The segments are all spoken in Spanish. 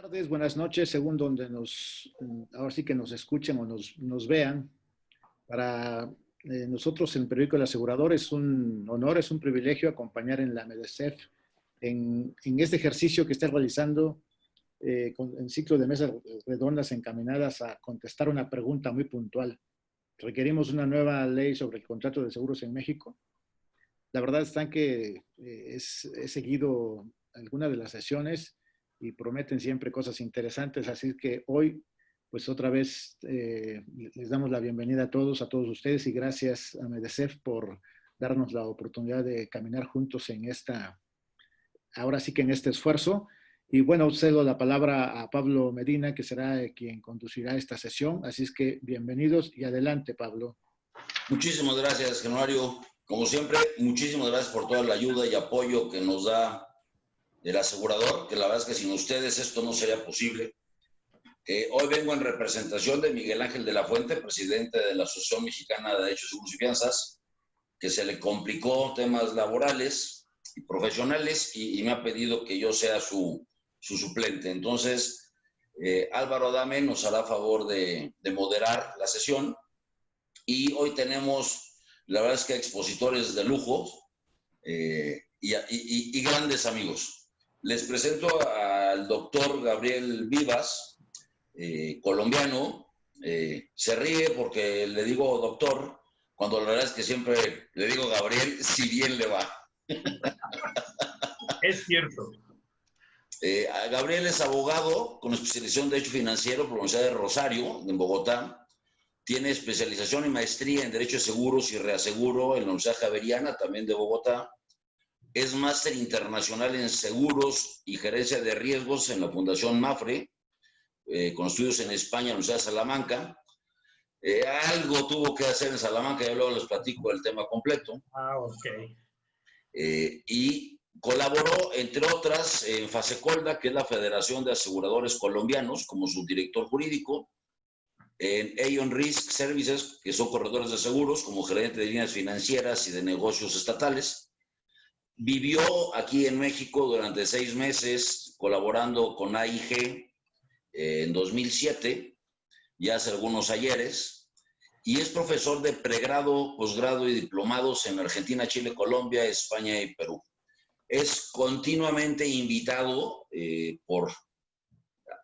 Tardes, buenas noches, según donde ahora sí que nos escuchen o nos vean. Para nosotros en el periódico El Asegurador es un honor, es un privilegio acompañar en la MEDECEF en este ejercicio que está realizando en ciclo de mesas redondas encaminadas a contestar una pregunta muy puntual. Requerimos una nueva ley sobre el contrato de seguros en México. La verdad está que he seguido algunas de las sesiones y prometen siempre cosas interesantes, así que hoy, pues otra vez les damos la bienvenida a todos ustedes y gracias a MEDECEF por darnos la oportunidad de caminar juntos en ahora sí que en este esfuerzo. Y bueno, cedo la palabra a Pablo Medina, que será quien conducirá esta sesión, así es que bienvenidos y adelante, Pablo. Muchísimas gracias, Genoario. Como siempre, muchísimas gracias por toda la ayuda y apoyo que nos da el asegurador, que la verdad es que sin ustedes esto no sería posible. Hoy vengo en representación de Miguel Ángel de la Fuente, presidente de la Asociación Mexicana de Derechos, Seguros y Fianzas, que se le complicó temas laborales y profesionales y me ha pedido que yo sea su suplente. Entonces, Álvaro Adame nos hará favor de moderar la sesión y hoy tenemos, la verdad es que expositores de lujo y grandes amigos. Les presento al doctor Gabriel Vivas, colombiano. Se ríe porque le digo doctor, cuando la verdad es que siempre le digo Gabriel, si bien le va. Es cierto. Gabriel es abogado con especialización en Derecho Financiero por la Universidad de Rosario, en Bogotá. Tiene especialización y maestría en Derecho de Seguros y Reaseguro en la Universidad Javeriana, también de Bogotá. Es máster internacional en Seguros y Gerencia de Riesgos en la Fundación MAFRE, con estudios en España, en la Universidad de Salamanca. Algo tuvo que hacer en Salamanca, ya luego les platico el tema completo. Ok. Y colaboró, entre otras, en FASECOLDA, que es la Federación de Aseguradores Colombianos, como subdirector jurídico, en Aon Risk Services, que son corredores de seguros, como gerente de líneas financieras y de negocios estatales. Vivió aquí en México durante 6 meses, colaborando con AIG en 2007, ya hace algunos ayeres, y es profesor de pregrado, posgrado y diplomados en Argentina, Chile, Colombia, España y Perú. Es continuamente invitado por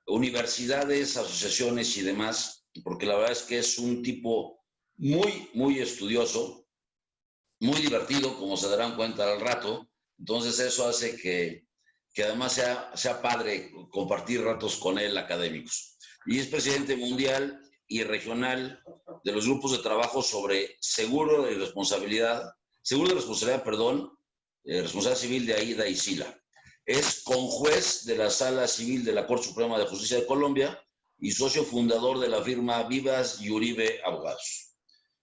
universidades, asociaciones y demás, porque la verdad es que es un tipo muy estudioso, muy divertido, como se darán cuenta al rato. Entonces eso hace que además sea padre compartir ratos con él académicos. Y es presidente mundial y regional de los grupos de trabajo sobre seguro de responsabilidad, responsabilidad civil de AIDA y SILA. Es conjuez de la Sala Civil de la Corte Suprema de Justicia de Colombia y socio fundador de la firma Vivas y Uribe Abogados.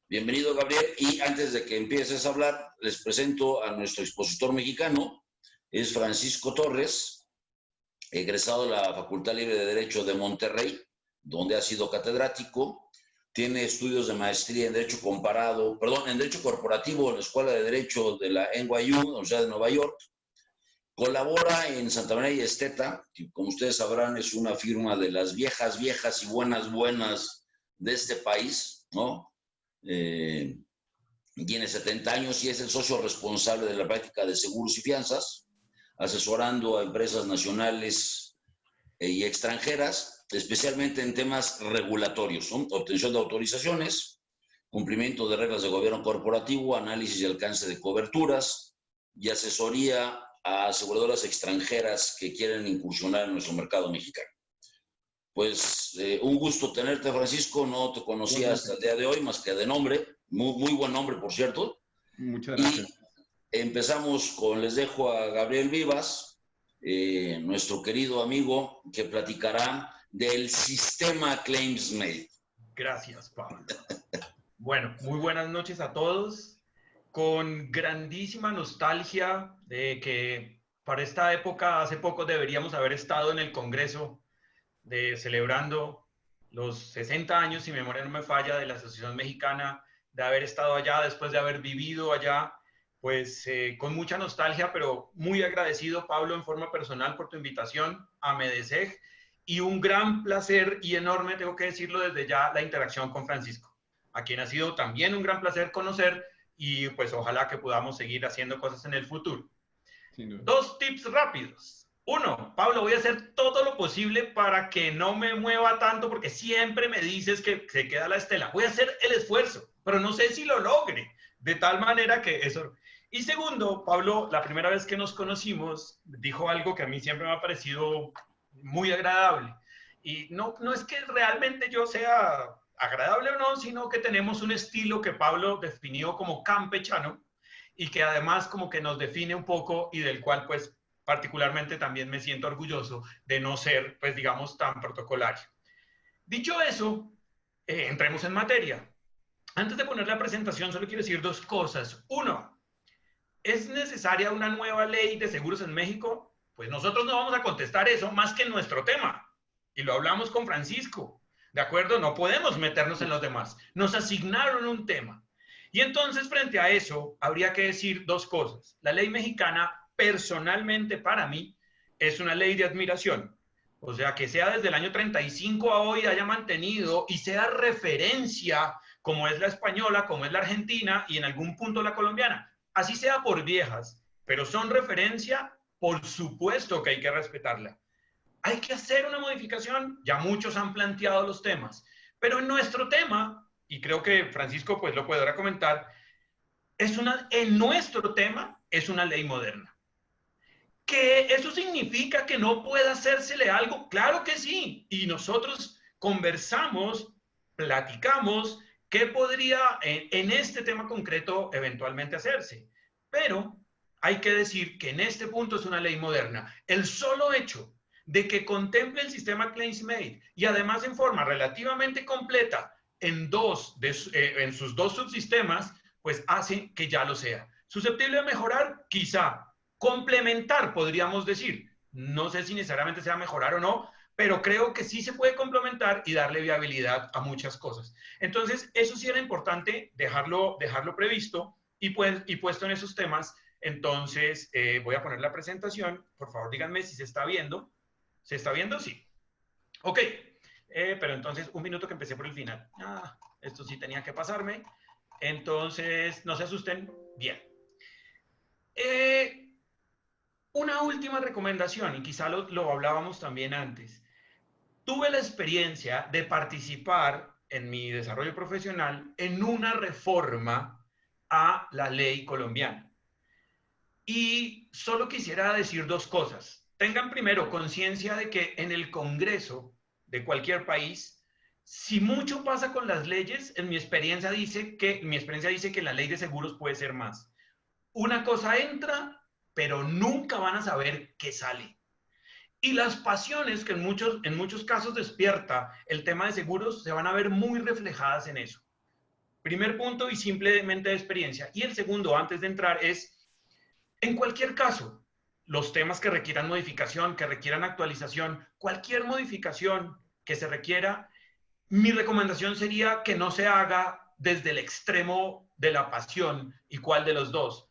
Bienvenido, Gabriel. Y antes de que empieces a hablar, les presento a nuestro expositor mexicano. Es Francisco Torres, egresado de la Facultad Libre de Derecho de Monterrey, donde ha sido catedrático. Tiene estudios de maestría en Derecho en Derecho Corporativo en la Escuela de Derecho de la NYU, Universidad de Nueva York. Colabora en Santa María y Esteta, que como ustedes sabrán es una firma de las viejas y buenas de este país, ¿no? Tiene 70 años y es el socio responsable de la práctica de seguros y fianzas, asesorando a empresas nacionales y extranjeras, especialmente en temas regulatorios, ¿no? Obtención de autorizaciones, cumplimiento de reglas de gobierno corporativo, análisis y alcance de coberturas y asesoría a aseguradoras extranjeras que quieren incursionar en nuestro mercado mexicano. Pues un gusto tenerte, Francisco. No te conocía hasta el día de hoy, más que de nombre. Muy buen nombre, por cierto. Muchas gracias. Y les dejo a Gabriel Vivas, nuestro querido amigo, que platicará del sistema ClaimsMate. Gracias, Pablo. Bueno, muy buenas noches a todos. Con grandísima nostalgia de que para esta época, hace poco deberíamos haber estado en el Congreso celebrando los 60 años, si mi memoria no me falla, de la Asociación Mexicana, de haber estado allá, después de haber vivido allá, pues con mucha nostalgia, pero muy agradecido, Pablo, en forma personal por tu invitación a MEDECEF y un gran placer y enorme, tengo que decirlo desde ya, la interacción con Francisco, a quien ha sido también un gran placer conocer y pues ojalá que podamos seguir haciendo cosas en el futuro. Dos tips rápidos. Uno, Pablo, voy a hacer todo lo posible para que no me mueva tanto porque siempre me dices que se queda la estela. Voy a hacer el esfuerzo, pero no sé si lo logre, de tal manera que eso... Y segundo, Pablo, la primera vez que nos conocimos, dijo algo que a mí siempre me ha parecido muy agradable. Y no es que realmente yo sea agradable o no, sino que tenemos un estilo que Pablo definió como campechano y que además como que nos define un poco y del cual pues particularmente también me siento orgulloso de no ser pues digamos tan protocolario. Dicho eso, entremos en materia. Antes de poner la presentación solo quiero decir dos cosas. Uno, ¿es necesaria una nueva ley de seguros en México? Pues nosotros no vamos a contestar eso más que en nuestro tema. Y lo hablamos con Francisco. ¿De acuerdo? No podemos meternos en los demás. Nos asignaron un tema. Y entonces, frente a eso, habría que decir dos cosas. La ley mexicana, personalmente para mí, es una ley de admiración. O sea, que sea desde el año 35 a hoy haya mantenido y sea referencia, como es la española, como es la argentina y en algún punto la colombiana. Así sea por viejas, pero son referencia, por supuesto que hay que respetarla. Hay que hacer una modificación, ya muchos han planteado los temas, pero en nuestro tema, y creo que Francisco pues lo podrá comentar, en nuestro tema es una ley moderna. ¿Que eso significa que no pueda hacérsele algo? Claro que sí, y nosotros conversamos, platicamos, ¿qué podría en este tema concreto eventualmente hacerse? Pero hay que decir que en este punto es una ley moderna. El solo hecho de que contemple el sistema Claims Made y además en forma relativamente completa en sus dos subsistemas, pues hace que ya lo sea. ¿Susceptible de mejorar? Quizá. Complementar, podríamos decir. No sé si necesariamente sea mejorar o no, pero creo que sí se puede complementar y darle viabilidad a muchas cosas. Entonces, eso sí era importante dejarlo previsto y puesto en esos temas. Entonces, voy a poner la presentación. Por favor, díganme si se está viendo. ¿Se está viendo? Sí. Ok. Pero entonces, un minuto que empecé por el final. Esto sí tenía que pasarme. Entonces, no se asusten. Bien. Una última recomendación, y quizá lo hablábamos también antes. Tuve la experiencia de participar en mi desarrollo profesional en una reforma a la ley colombiana. Y solo quisiera decir dos cosas. Tengan primero conciencia de que en el Congreso de cualquier país, si mucho pasa con las leyes, en mi experiencia dice que la ley de seguros puede ser más. Una cosa entra, pero nunca van a saber qué sale. Y las pasiones que en muchos casos despierta el tema de seguros se van a ver muy reflejadas en eso. Primer punto y simplemente de experiencia. Y el segundo, antes de entrar, es, en cualquier caso, los temas que requieran modificación, que requieran actualización, cualquier modificación que se requiera, mi recomendación sería que no se haga desde el extremo de la pasión. ¿Y cuál de los dos?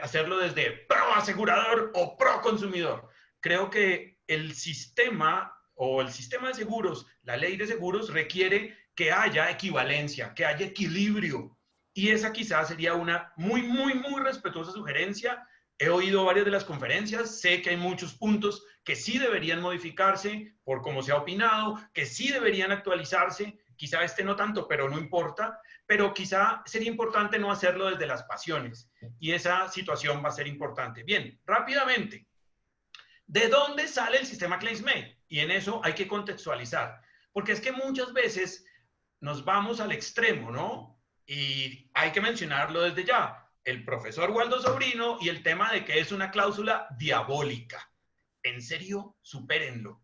Hacerlo desde pro asegurador o pro consumidor. Creo que el sistema de seguros, la ley de seguros requiere que haya equivalencia, que haya equilibrio. Y esa quizás sería una muy, muy, muy respetuosa sugerencia. He oído varias de las conferencias, sé que hay muchos puntos que sí deberían modificarse por cómo se ha opinado, que sí deberían actualizarse, quizá este no tanto, pero no importa, pero quizá sería importante no hacerlo desde las pasiones y esa situación va a ser importante. Bien, rápidamente, ¿de dónde sale el sistema Claims Made? Y en eso hay que contextualizar, porque es que muchas veces nos vamos al extremo, ¿no? Y hay que mencionarlo desde ya. El profesor Waldo Sobrino y el tema de que es una cláusula diabólica. En serio, supérenlo.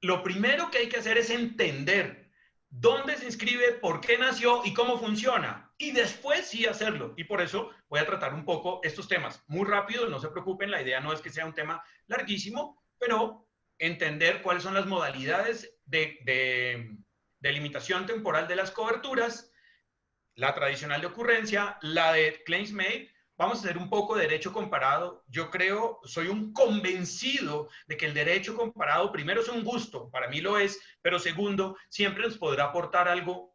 Lo primero que hay que hacer es entender dónde se inscribe, por qué nació y cómo funciona. Y después sí hacerlo. Y por eso voy a tratar un poco estos temas muy rápido. No se preocupen, la idea no es que sea un tema larguísimo, pero entender cuáles son las modalidades de limitación temporal de las coberturas, la tradicional de ocurrencia, la de Claims Made, vamos a hacer un poco de derecho comparado. Yo creo, soy un convencido de que el derecho comparado, primero, es un gusto, para mí lo es, pero segundo, siempre nos podrá aportar algo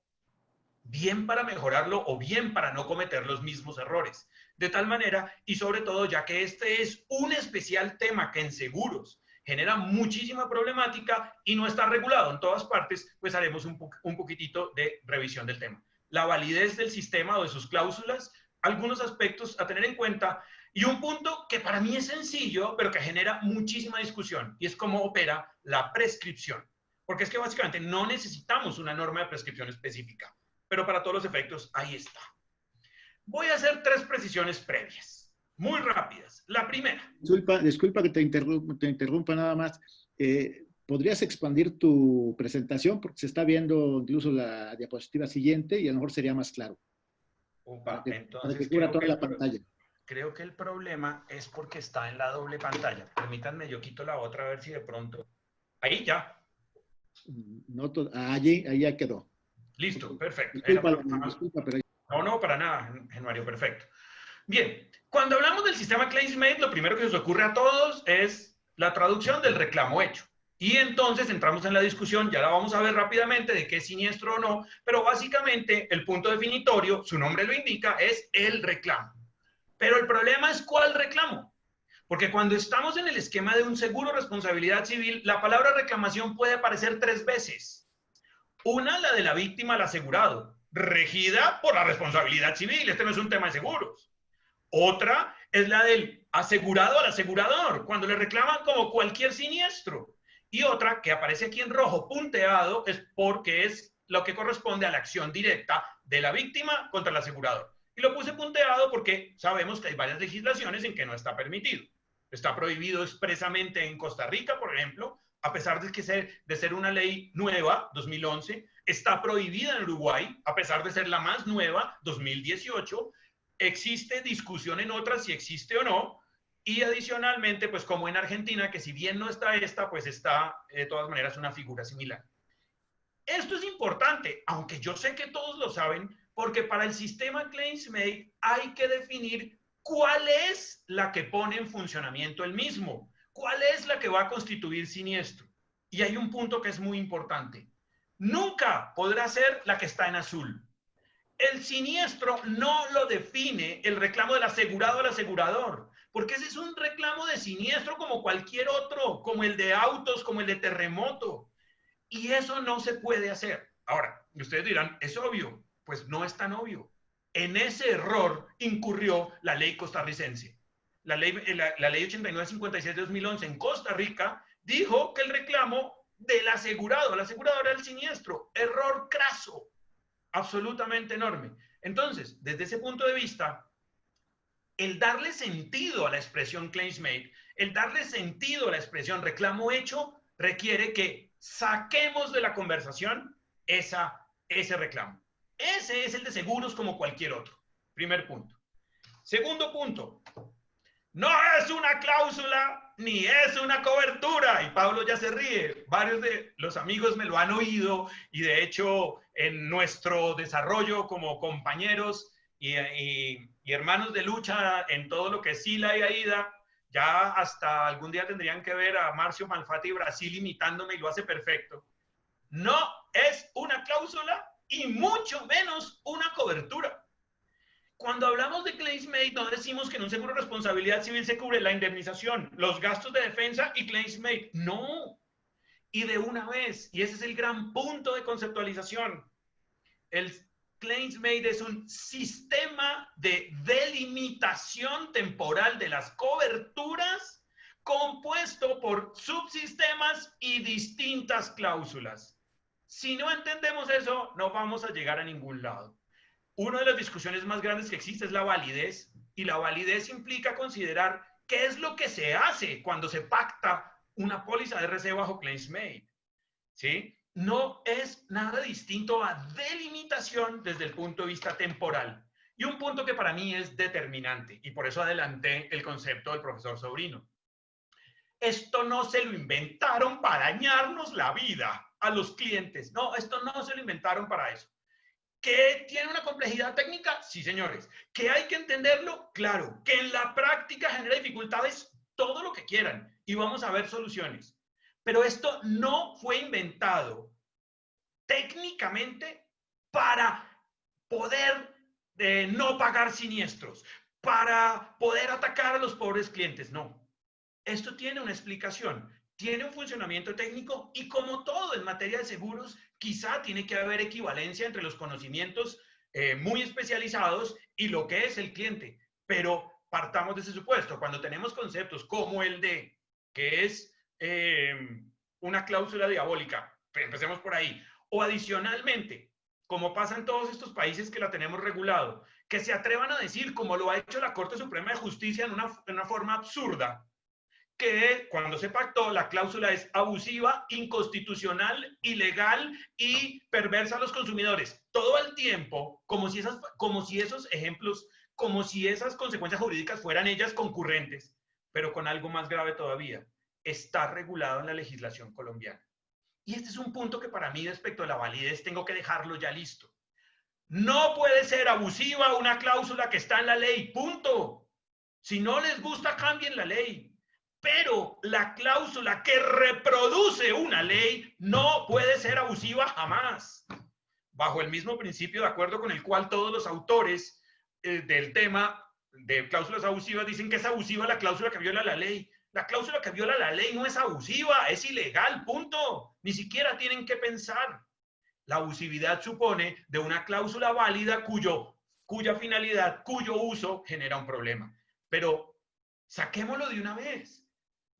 bien para mejorarlo o bien para no cometer los mismos errores. De tal manera, y sobre todo, ya que este es un especial tema que en seguros genera muchísima problemática y no está regulado en todas partes, pues haremos un poquitito de revisión del tema. La validez del sistema o de sus cláusulas, algunos aspectos a tener en cuenta y un punto que para mí es sencillo, pero que genera muchísima discusión, y es cómo opera la prescripción. Porque es que básicamente no necesitamos una norma de prescripción específica, pero para todos los efectos, ahí está. Voy a hacer 3 precisiones previas, muy rápidas. La primera. Disculpa que te interrumpa nada más. ¿Podrías expandir tu presentación? Porque se está viendo incluso la diapositiva siguiente y a lo mejor sería más claro. Upa, para que cubra toda la pantalla. Creo que el problema es porque está en la doble pantalla. Permítanme, yo quito la otra a ver si de pronto... Ahí ya. No, allí ya quedó. Listo, perfecto. Disculpa, pero... No, para nada, Mario, perfecto. Bien, cuando hablamos del sistema ClaimsMate, lo primero que nos ocurre a todos es la traducción del reclamo hecho. Y entonces entramos en la discusión, ya la vamos a ver rápidamente, de qué es siniestro o no, pero básicamente el punto definitorio, su nombre lo indica, es el reclamo. Pero el problema es ¿cuál reclamo? Porque cuando estamos en el esquema de un seguro responsabilidad civil, la palabra reclamación puede aparecer 3 veces. Una, la de la víctima al asegurado, regida por la responsabilidad civil. Este no es un tema de seguros. Otra es la del asegurado al asegurador, cuando le reclaman como cualquier siniestro. Y otra, que aparece aquí en rojo punteado, es porque es lo que corresponde a la acción directa de la víctima contra el asegurador. Y lo puse punteado porque sabemos que hay varias legislaciones en que no está permitido. Está prohibido expresamente en Costa Rica, por ejemplo, a pesar de ser una ley nueva, 2011, está prohibida en Uruguay, a pesar de ser la más nueva, 2018. Existe discusión en otras si existe o no, y adicionalmente, pues como en Argentina, que si bien no está esta, pues está de todas maneras una figura similar. Esto es importante, aunque yo sé que todos lo saben, porque para el sistema ClaimsMate hay que definir cuál es la que pone en funcionamiento el mismo, cuál es la que va a constituir siniestro. Y hay un punto que es muy importante. Nunca podrá ser la que está en azul. El siniestro no lo define el reclamo del asegurado al asegurador, porque ese es un reclamo de siniestro como cualquier otro, como el de autos, como el de terremoto. Y eso no se puede hacer. Ahora, ustedes dirán, ¿es obvio? Pues no es tan obvio. En ese error incurrió la ley costarricense. La ley 8956 de 2011 en Costa Rica dijo que el reclamo del asegurado, el asegurador era el siniestro. Error craso, absolutamente enorme. Entonces, desde ese punto de vista, el darle sentido a la expresión ClaimsMate, el darle sentido a la expresión reclamo hecho, requiere que saquemos de la conversación ese reclamo. Ese es el de seguros como cualquier otro. Primer punto. Segundo punto. No es una cláusula ni es una cobertura. Y Pablo ya se ríe. Varios de los amigos me lo han oído y de hecho en nuestro desarrollo como compañeros y hermanos de lucha en todo lo que es Sila y Aida, ya hasta algún día tendrían que ver a Marcio Malfatti Brasil imitándome y lo hace perfecto. No es una cláusula y mucho menos una cobertura. Cuando hablamos de ClaimsMate, no decimos que en un seguro de responsabilidad civil se cubre la indemnización, los gastos de defensa y ClaimsMate. No. Y de una vez, y ese es el gran punto de conceptualización, el ClaimsMate es un sistema de delimitación temporal de las coberturas compuesto por subsistemas y distintas cláusulas. Si no entendemos eso, no vamos a llegar a ningún lado. Una de las discusiones más grandes que existe es la validez, y la validez implica considerar qué es lo que se hace cuando se pacta una póliza de RC bajo ClaimsMate, ¿sí? No es nada distinto a delimitación desde el punto de vista temporal. Y un punto que para mí es determinante, y por eso adelanté el concepto del profesor Sobrino. Esto no se lo inventaron para dañarnos la vida a los clientes. No, esto no se lo inventaron para eso. ¿Que tiene una complejidad técnica? Sí, señores. ¿Que hay que entenderlo? Claro. ¿Que en la práctica genera dificultades? Todo lo que quieran. Y vamos a ver soluciones. Pero esto no fue inventado técnicamente para poder no pagar siniestros, para poder atacar a los pobres clientes. No. Esto tiene una explicación. Tiene un funcionamiento técnico y como todo en materia de seguros, quizá tiene que haber equivalencia entre los conocimientos muy especializados y lo que es el cliente. Pero partamos de ese supuesto. Cuando tenemos conceptos como el de, que es una cláusula diabólica, empecemos por ahí, o adicionalmente, como pasa en todos estos países que la tenemos regulado, que se atrevan a decir, como lo ha hecho la Corte Suprema de Justicia en una forma absurda, que cuando se pactó la cláusula es abusiva, inconstitucional, ilegal y perversa a los consumidores. Todo el tiempo, como si esos ejemplos, como si esas consecuencias jurídicas fueran ellas concurrentes, pero con algo más grave todavía. Está regulado en la legislación colombiana. Y este es un punto que para mí respecto a la validez tengo que dejarlo ya listo. No puede ser abusiva una cláusula que está en la ley, punto. Si no les gusta, cambien la ley. Pero la cláusula que reproduce una ley no puede ser abusiva jamás. Bajo el mismo principio de acuerdo con el cual todos los autores del tema de cláusulas abusivas dicen que es abusiva la cláusula que viola la ley. La cláusula que viola la ley no es abusiva, es ilegal, punto. Ni siquiera tienen que pensar. La abusividad supone de una cláusula válida cuya finalidad, cuyo uso genera un problema. Pero saquémoslo de una vez.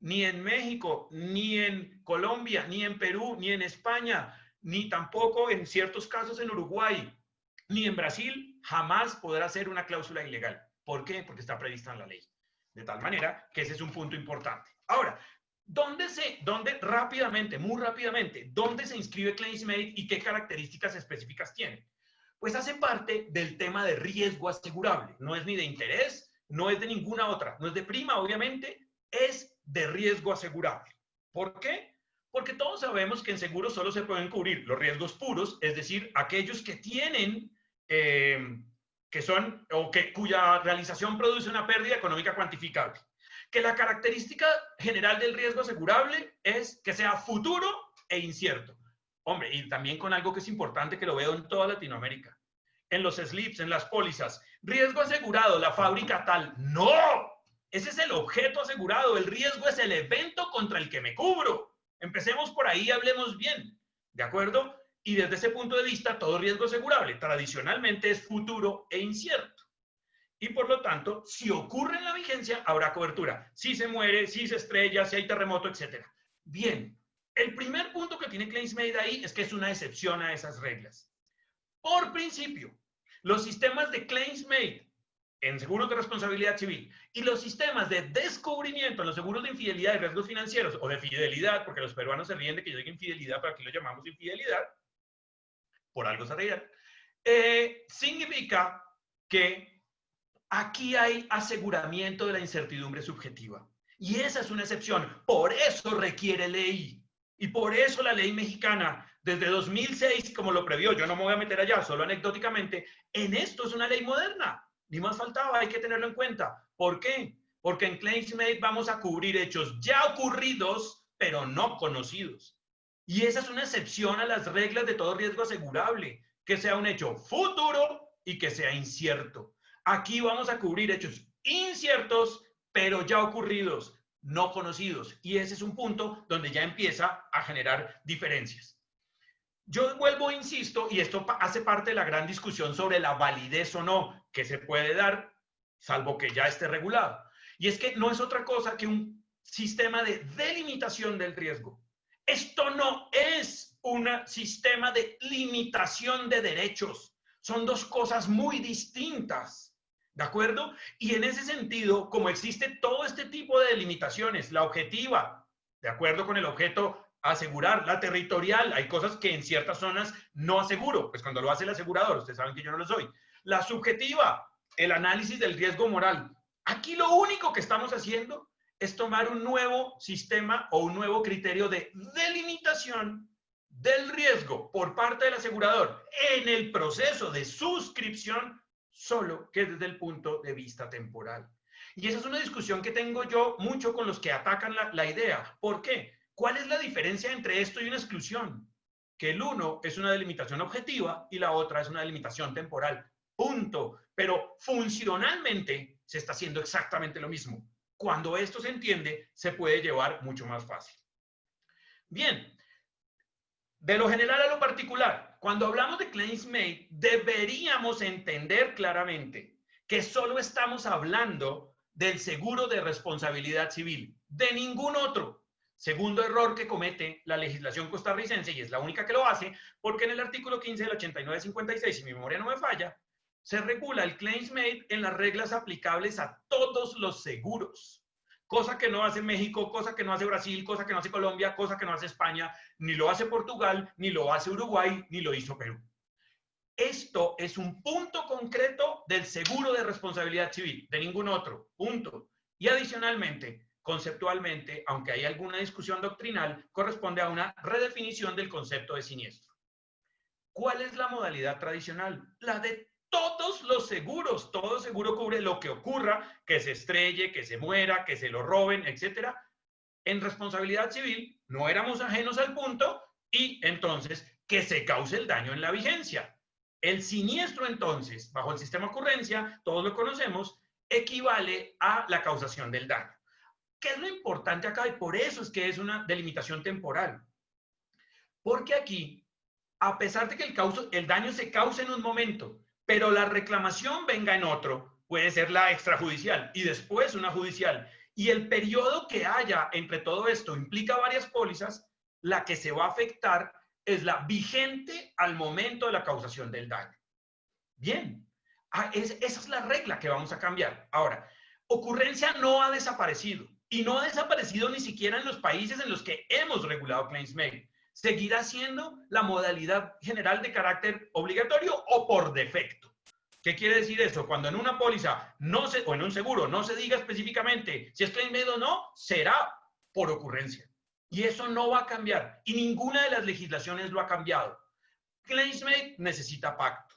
Ni en México, ni en Colombia, ni en Perú, ni en España, ni tampoco en ciertos casos en Uruguay, ni en Brasil, jamás podrá ser una cláusula ilegal. ¿Por qué? Porque está prevista en la ley. De tal manera que ese es un punto importante. Ahora, ¿dónde rápidamente, muy rápidamente, dónde se inscribe ClaimsMate y qué características específicas tiene? Pues hace parte del tema de riesgo asegurable. No es ni de interés, no es de ninguna otra, no es de prima, obviamente, es de riesgo asegurable. ¿Por qué? Porque todos sabemos que en seguros solo se pueden cubrir los riesgos puros, es decir, aquellos que tienen, que son, o cuya realización produce una pérdida económica cuantificable. Que la característica general del riesgo asegurable es que sea futuro e incierto. Hombre, y también con algo que es importante que lo veo en toda Latinoamérica. En los slips, en las pólizas, riesgo asegurado, la fábrica tal. ¡No! Ese es el objeto asegurado. El riesgo es el evento contra el que me cubro. Empecemos por ahí y hablemos bien. ¿De acuerdo? Y desde ese punto de vista, todo riesgo asegurable tradicionalmente es futuro e incierto. Y por lo tanto, si ocurre en la vigencia, habrá cobertura. Si se muere, si se estrella, si hay terremoto, etc. Bien, el primer punto que tiene ClaimsMate ahí es que es una excepción a esas reglas. Por principio, los sistemas de ClaimsMate en seguros de responsabilidad civil y los sistemas de descubrimiento en los seguros de infidelidad y riesgos financieros o de fidelidad, porque los peruanos se ríen de que yo diga infidelidad, pero aquí lo llamamos infidelidad, por algo se ríen, significa que aquí hay aseguramiento de la incertidumbre subjetiva. Y esa es una excepción. Por eso requiere ley. Y por eso la ley mexicana, desde 2006, como lo previó, yo no me voy a meter allá, solo anecdóticamente, en esto es una ley moderna. Ni más faltaba, hay que tenerlo en cuenta. ¿Por qué? Porque en ClaimsMate vamos a cubrir hechos ya ocurridos, pero no conocidos. Y esa es una excepción a las reglas de todo riesgo asegurable, que sea un hecho futuro y que sea incierto. Aquí vamos a cubrir hechos inciertos, pero ya ocurridos, no conocidos. Y ese es un punto donde ya empieza a generar diferencias. Yo vuelvo, insisto, y esto hace parte de la gran discusión sobre la validez o no que se puede dar, salvo que ya esté regulado. Y es que no es otra cosa que un sistema de delimitación del riesgo. Esto no es un sistema de limitación de derechos. Son dos cosas muy distintas, ¿de acuerdo? Y en ese sentido, como existe todo este tipo de delimitaciones, la objetiva, de acuerdo con el objeto asegurar, la territorial, hay cosas que en ciertas zonas no aseguro, pues cuando lo hace el asegurador, ustedes saben que yo no lo soy. La subjetiva, el análisis del riesgo moral. Aquí lo único que estamos haciendo es tomar un nuevo sistema o un nuevo criterio de delimitación del riesgo por parte del asegurador en el proceso de suscripción, solo que desde el punto de vista temporal. Y esa es una discusión que tengo yo mucho con los que atacan la idea. ¿Por qué? ¿Cuál es la diferencia entre esto y una exclusión? Que el uno es una delimitación objetiva y la otra es una delimitación temporal. Punto. Pero funcionalmente se está haciendo exactamente lo mismo. Cuando esto se entiende, se puede llevar mucho más fácil. Bien, de lo general a lo particular, cuando hablamos de claims made, deberíamos entender claramente que solo estamos hablando del seguro de responsabilidad civil, de ningún otro. Segundo error que comete la legislación costarricense, y es la única que lo hace, porque en el artículo 15 del 8956, si mi memoria no me falla, se regula el claims made en las reglas aplicables a todos los seguros. Cosa que no hace México, cosa que no hace Brasil, cosa que no hace Colombia, cosa que no hace España, ni lo hace Portugal, ni lo hace Uruguay, ni lo hizo Perú. Esto es un punto concreto del seguro de responsabilidad civil, de ningún otro, punto. Y adicionalmente, conceptualmente, aunque hay alguna discusión doctrinal, corresponde a una redefinición del concepto de siniestro. ¿Cuál es la modalidad tradicional? La de todos los seguros. Todo seguro cubre lo que ocurra, que se estrelle, que se muera, que se lo roben, etc. En responsabilidad civil no éramos ajenos al punto y entonces que se cause el daño en la vigencia. El siniestro entonces, bajo el sistema ocurrencia, todos lo conocemos, equivale a la causación del daño. ¿Qué es lo importante acá? Y por eso es que es una delimitación temporal. Porque aquí, a pesar de que el daño se cause en un momento, pero la reclamación venga en otro, puede ser la extrajudicial y después una judicial, y el periodo que haya entre todo esto implica varias pólizas, la que se va a afectar es la vigente al momento de la causación del daño. Bien, esa es la regla que vamos a cambiar. Ahora, ocurrencia no ha desaparecido, y no ha desaparecido ni siquiera en los países en los que hemos regulado claims made. Seguirá siendo la modalidad general de carácter obligatorio o por defecto. ¿Qué quiere decir eso? Cuando en una póliza o en un seguro no se diga específicamente si es claim made o no, será por ocurrencia. Y eso no va a cambiar. Y ninguna de las legislaciones lo ha cambiado. Claims made necesita pacto.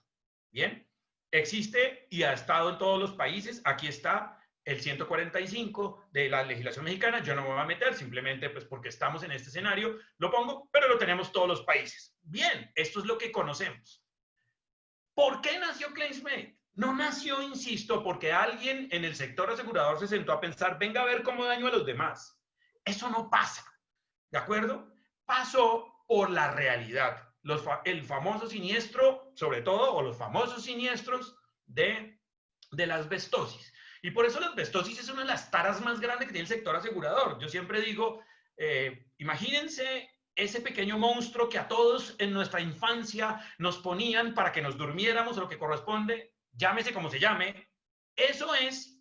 Bien, existe y ha estado en todos los países. Aquí está el 145 de la legislación mexicana. Yo no me voy a meter, simplemente pues porque estamos en este escenario, lo pongo, pero lo tenemos todos los países. Bien, esto es lo que conocemos. ¿Por qué nació claims made? No nació, insisto, porque alguien en el sector asegurador se sentó a pensar, venga a ver cómo daño a los demás. Eso no pasa, ¿de acuerdo? Pasó por la realidad. El famoso siniestro, sobre todo, o los famosos siniestros de la asbestosis. Y por eso la asbestosis es una de las taras más grandes que tiene el sector asegurador. Yo siempre digo, imagínense ese pequeño monstruo que a todos en nuestra infancia nos ponían para que nos durmiéramos o lo que corresponde, llámese como se llame. Eso es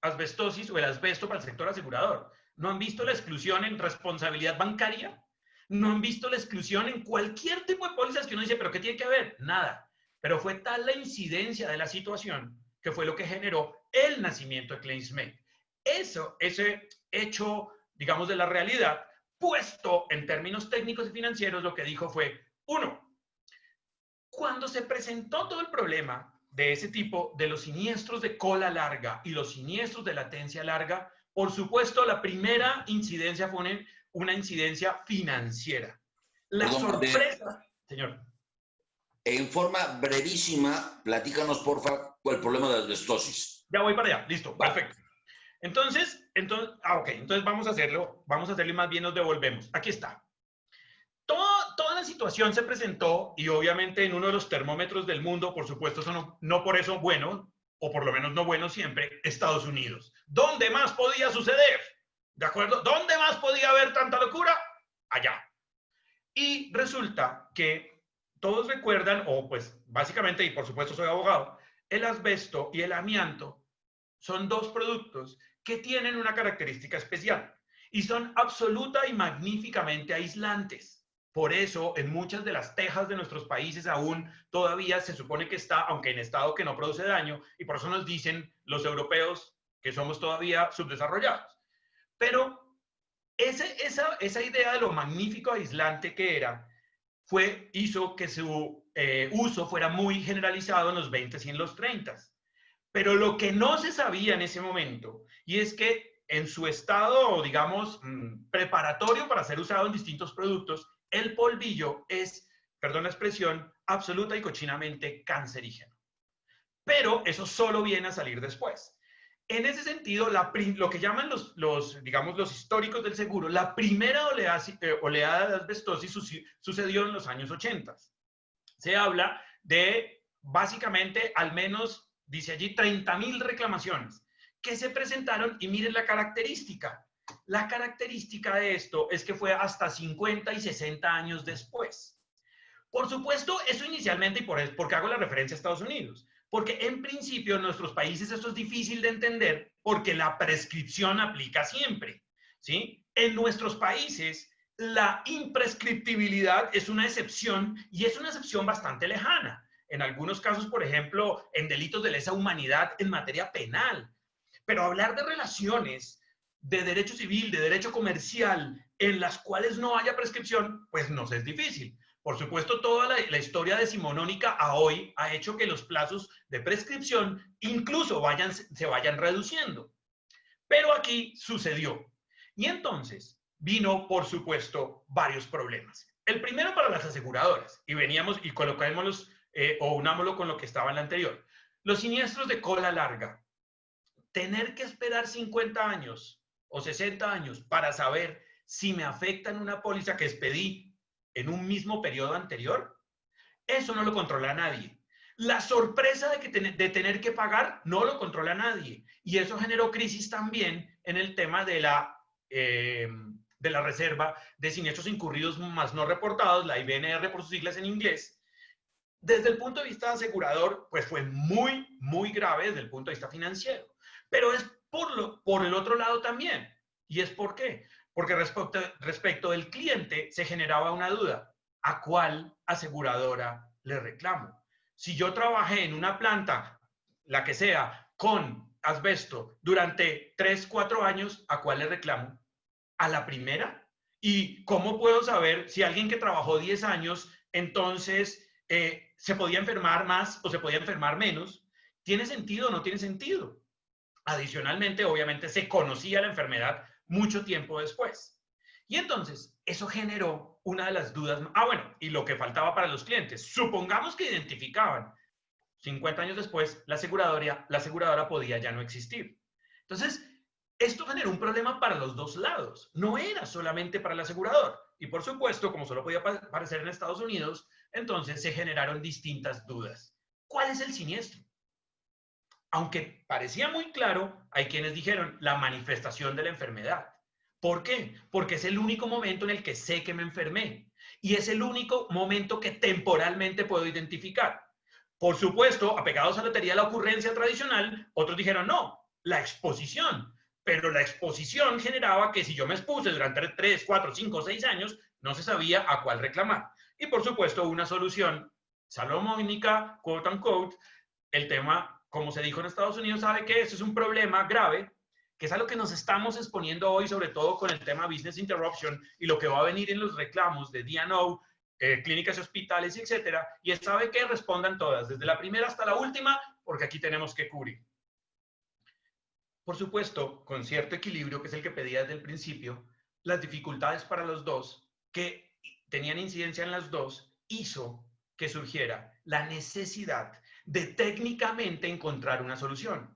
asbestosis o el asbesto para el sector asegurador. ¿No han visto la exclusión en responsabilidad bancaria? ¿No han visto la exclusión en cualquier tipo de pólizas que uno dice, pero qué tiene que ver? Nada. Pero fue tal la incidencia de la situación que fue lo que generó el nacimiento de claims made. Ese hecho, digamos, de la realidad, puesto en términos técnicos y financieros, lo que dijo fue, uno, cuando se presentó todo el problema de ese tipo, de los siniestros de cola larga y los siniestros de latencia larga, por supuesto, la primera incidencia fue una incidencia financiera. La sorpresa, señor. En forma brevísima, platícanos, porfa, el problema de asbestosis. Ya voy para allá, listo, perfecto. Entonces vamos a hacerlo y más bien nos devolvemos. Aquí está. Toda la situación se presentó y obviamente en uno de los termómetros del mundo, por supuesto, no por eso bueno, o por lo menos no bueno siempre, Estados Unidos. ¿Dónde más podía suceder? ¿De acuerdo? ¿Dónde más podía haber tanta locura? Allá. Y resulta que todos recuerdan, o pues básicamente, y por supuesto soy abogado, el asbesto y el amianto son dos productos que tienen una característica especial y son absoluta y magníficamente aislantes. Por eso, en muchas de las tejas de nuestros países aún todavía se supone que está, aunque en estado que no produce daño, y por eso nos dicen los europeos que somos todavía subdesarrollados. Pero Esa idea de lo magnífico aislante que era, hizo que su uso fuera muy generalizado en los 20 y en los 30. Pero lo que no se sabía en ese momento, y es que en su estado, digamos, preparatorio para ser usado en distintos productos, el polvillo es, perdón la expresión, absoluta y cochinamente cancerígeno. Pero eso solo viene a salir después. En ese sentido, lo que llaman digamos, los históricos del seguro, la primera oleada de asbestosis sucedió en los años 80. Se habla de, básicamente, al menos, dice allí, 30.000 reclamaciones que se presentaron, y miren la característica. La característica de esto es que fue hasta 50 y 60 años después. Por supuesto, eso inicialmente, y porque hago la referencia a Estados Unidos, porque en principio en nuestros países esto es difícil de entender porque la prescripción aplica siempre, ¿sí? En nuestros países la imprescriptibilidad es una excepción, y es una excepción bastante lejana. En algunos casos, por ejemplo, en delitos de lesa humanidad en materia penal. Pero hablar de relaciones de derecho civil, de derecho comercial, en las cuales no haya prescripción, pues nos es difícil. Por supuesto, toda la historia decimonónica a hoy ha hecho que los plazos de prescripción incluso se vayan reduciendo. Pero aquí sucedió. Y entonces vino, por supuesto, varios problemas. El primero para las aseguradoras, y veníamos y colocámoslos o unámoslo con lo que estaba en la anterior. Los siniestros de cola larga. Tener que esperar 50 años o 60 años para saber si me afectan una póliza que expedí en un mismo periodo anterior, eso no lo controla nadie. La sorpresa de tener que pagar no lo controla nadie. Y eso generó crisis también en el tema de la reserva de siniestros incurridos más no reportados, la IBNR por sus siglas en inglés. Desde el punto de vista asegurador, pues fue muy, muy grave desde el punto de vista financiero. Pero es por el otro lado también. ¿Y es por qué? Porque respecto del cliente se generaba una duda. ¿A cuál aseguradora le reclamo? Si yo trabajé en una planta, la que sea, con asbesto durante 3, 4 años, ¿a cuál le reclamo? ¿A la primera? ¿Y cómo puedo saber si alguien que trabajó 10 años, entonces se podía enfermar más o se podía enfermar menos? ¿Tiene sentido o no tiene sentido? Adicionalmente, obviamente, se conocía la enfermedad mucho tiempo después. Y entonces, eso generó una de las dudas. Bueno, y lo que faltaba para los clientes. Supongamos que identificaban. 50 años después, la aseguradora podía ya no existir. Entonces, esto generó un problema para los dos lados. No era solamente para el asegurador. Y por supuesto, como solo podía aparecer en Estados Unidos, entonces se generaron distintas dudas. ¿Cuál es el siniestro? Aunque parecía muy claro, hay quienes dijeron la manifestación de la enfermedad. ¿Por qué? Porque es el único momento en el que sé que me enfermé. Y es el único momento que temporalmente puedo identificar. Por supuesto, apegados a la teoría de la ocurrencia tradicional, otros dijeron no, la exposición. Pero la exposición generaba que si yo me expuse durante 3, 4, 5, 6 años, no se sabía a cuál reclamar. Y por supuesto, una solución salomónica, quote unquote, el tema, como se dijo en Estados Unidos, sabe que eso es un problema grave, que es a lo que nos estamos exponiendo hoy, sobre todo con el tema business interruption y lo que va a venir en los reclamos de D&O, clínicas y hospitales, etcétera, y es sabe que respondan todas, desde la primera hasta la última, porque aquí tenemos que cubrir. Por supuesto, con cierto equilibrio, que es el que pedía desde el principio, las dificultades para los dos, que tenían incidencia en las dos, hizo que surgiera la necesidad de técnicamente encontrar una solución.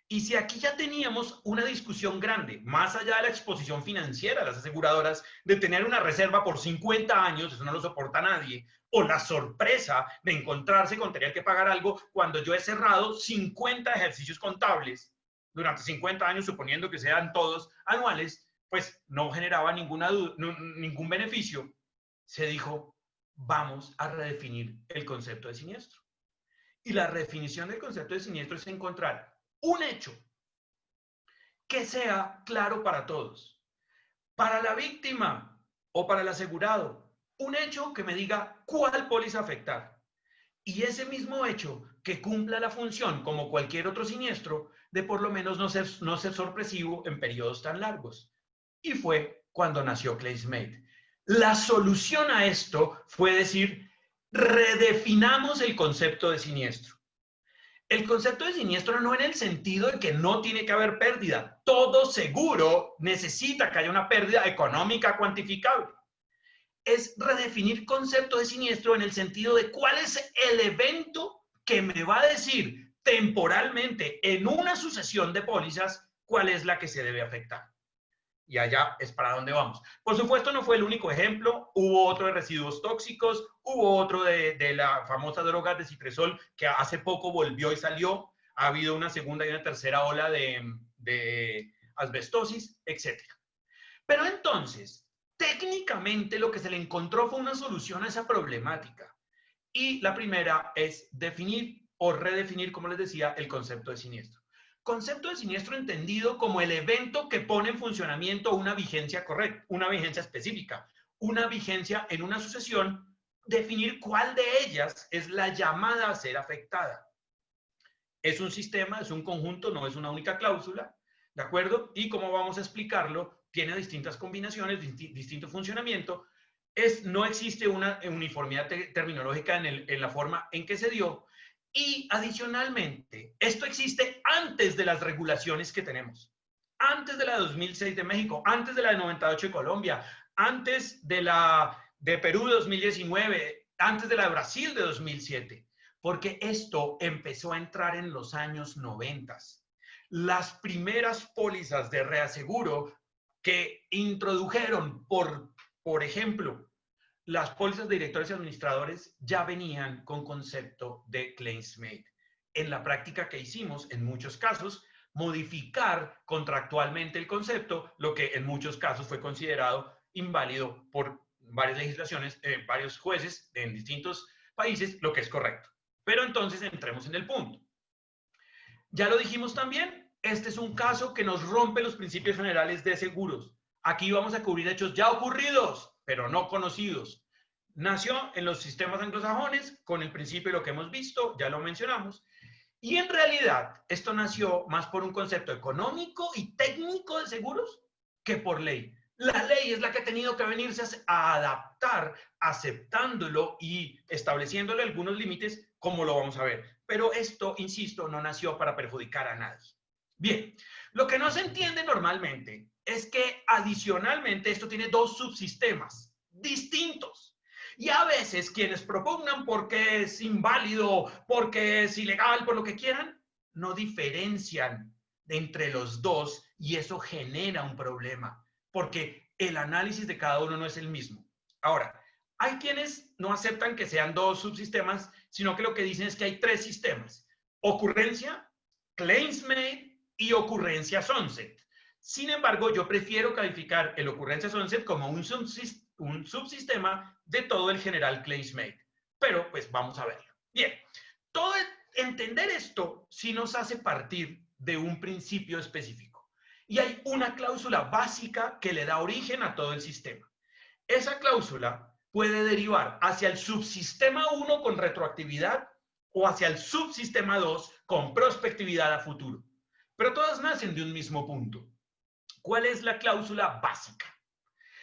Y si aquí ya teníamos una discusión grande, más allá de la exposición financiera de las aseguradoras, de tener una reserva por 50 años, eso no lo soporta nadie, o la sorpresa de encontrarse con tener que pagar algo cuando yo he cerrado 50 ejercicios contables durante 50 años, suponiendo que sean todos anuales, pues no generaba ningún beneficio. Se dijo, vamos a redefinir el concepto de siniestro. Y la redefinición del concepto de siniestro es encontrar un hecho que sea claro para todos. Para la víctima o para el asegurado, un hecho que me diga cuál póliza afectar. Y ese mismo hecho que cumpla la función, como cualquier otro siniestro, de por lo menos no ser sorpresivo en periodos tan largos. Y fue cuando nació ClaimsMate. La solución a esto fue decir, redefinamos el concepto de siniestro. El concepto de siniestro no en el sentido de que no tiene que haber pérdida. Todo seguro necesita que haya una pérdida económica cuantificable. Es redefinir concepto de siniestro en el sentido de cuál es el evento que me va a decir temporalmente en una sucesión de pólizas cuál es la que se debe afectar. Y allá es para dónde vamos. Por supuesto, no fue el único ejemplo. Hubo otro de residuos tóxicos, hubo otro de la famosa droga de citresol que hace poco volvió y salió. Ha habido una segunda y una tercera ola de asbestosis, etc. Pero entonces, técnicamente lo que se le encontró fue una solución a esa problemática. Y la primera es definir o redefinir, como les decía, el concepto de siniestro. Concepto de siniestro entendido como el evento que pone en funcionamiento una vigencia correcta, una vigencia específica, una vigencia en una sucesión, definir cuál de ellas es la llamada a ser afectada. Es un sistema, es un conjunto, no es una única cláusula, ¿de acuerdo? Y como vamos a explicarlo, tiene distintas combinaciones, distinto funcionamiento. No existe una uniformidad terminológica en la forma en que se dio. Y adicionalmente, esto existe antes de las regulaciones que tenemos. Antes de la de 2006 de México, antes de la de 98 de Colombia, antes de la de Perú de 2019, antes de la de Brasil de 2007. Porque esto empezó a entrar en los años 90. Las primeras pólizas de reaseguro que introdujeron, por ejemplo, las pólizas de directores y administradores ya venían con concepto de ClaimsMate. En la práctica que hicimos, en muchos casos, modificar contractualmente el concepto, lo que en muchos casos fue considerado inválido por varias legislaciones, varios jueces en distintos países, lo que es correcto. Pero entonces entremos en el punto. Ya lo dijimos también, este es un caso que nos rompe los principios generales de seguros. Aquí vamos a cubrir hechos ya ocurridos, pero no conocidos. Nació en los sistemas anglosajones con el principio de lo que hemos visto, ya lo mencionamos, y en realidad esto nació más por un concepto económico y técnico de seguros que por ley. La ley es la que ha tenido que venirse a adaptar, aceptándolo y estableciéndole algunos límites, como lo vamos a ver. Pero esto, insisto, no nació para perjudicar a nadie. Bien, lo que no se entiende normalmente es que adicionalmente esto tiene dos subsistemas distintos. Y a veces quienes propugnan porque es inválido, porque es ilegal, por lo que quieran, no diferencian entre los dos y eso genera un problema, porque el análisis de cada uno no es el mismo. Ahora, hay quienes no aceptan que sean dos subsistemas, sino que lo que dicen es que hay tres sistemas: ocurrencia, ClaimsMate y ocurrencia sunset. Sin embargo, yo prefiero calificar el ocurrencia sunset como un subsistema de todo el general ClaimsMate. Pero, pues, vamos a verlo. Bien, entender esto sí nos hace partir de un principio específico. Y hay una cláusula básica que le da origen a todo el sistema. Esa cláusula puede derivar hacia el subsistema 1 con retroactividad o hacia el subsistema 2 con prospectividad a futuro. Pero todas nacen de un mismo punto. ¿Cuál es la cláusula básica?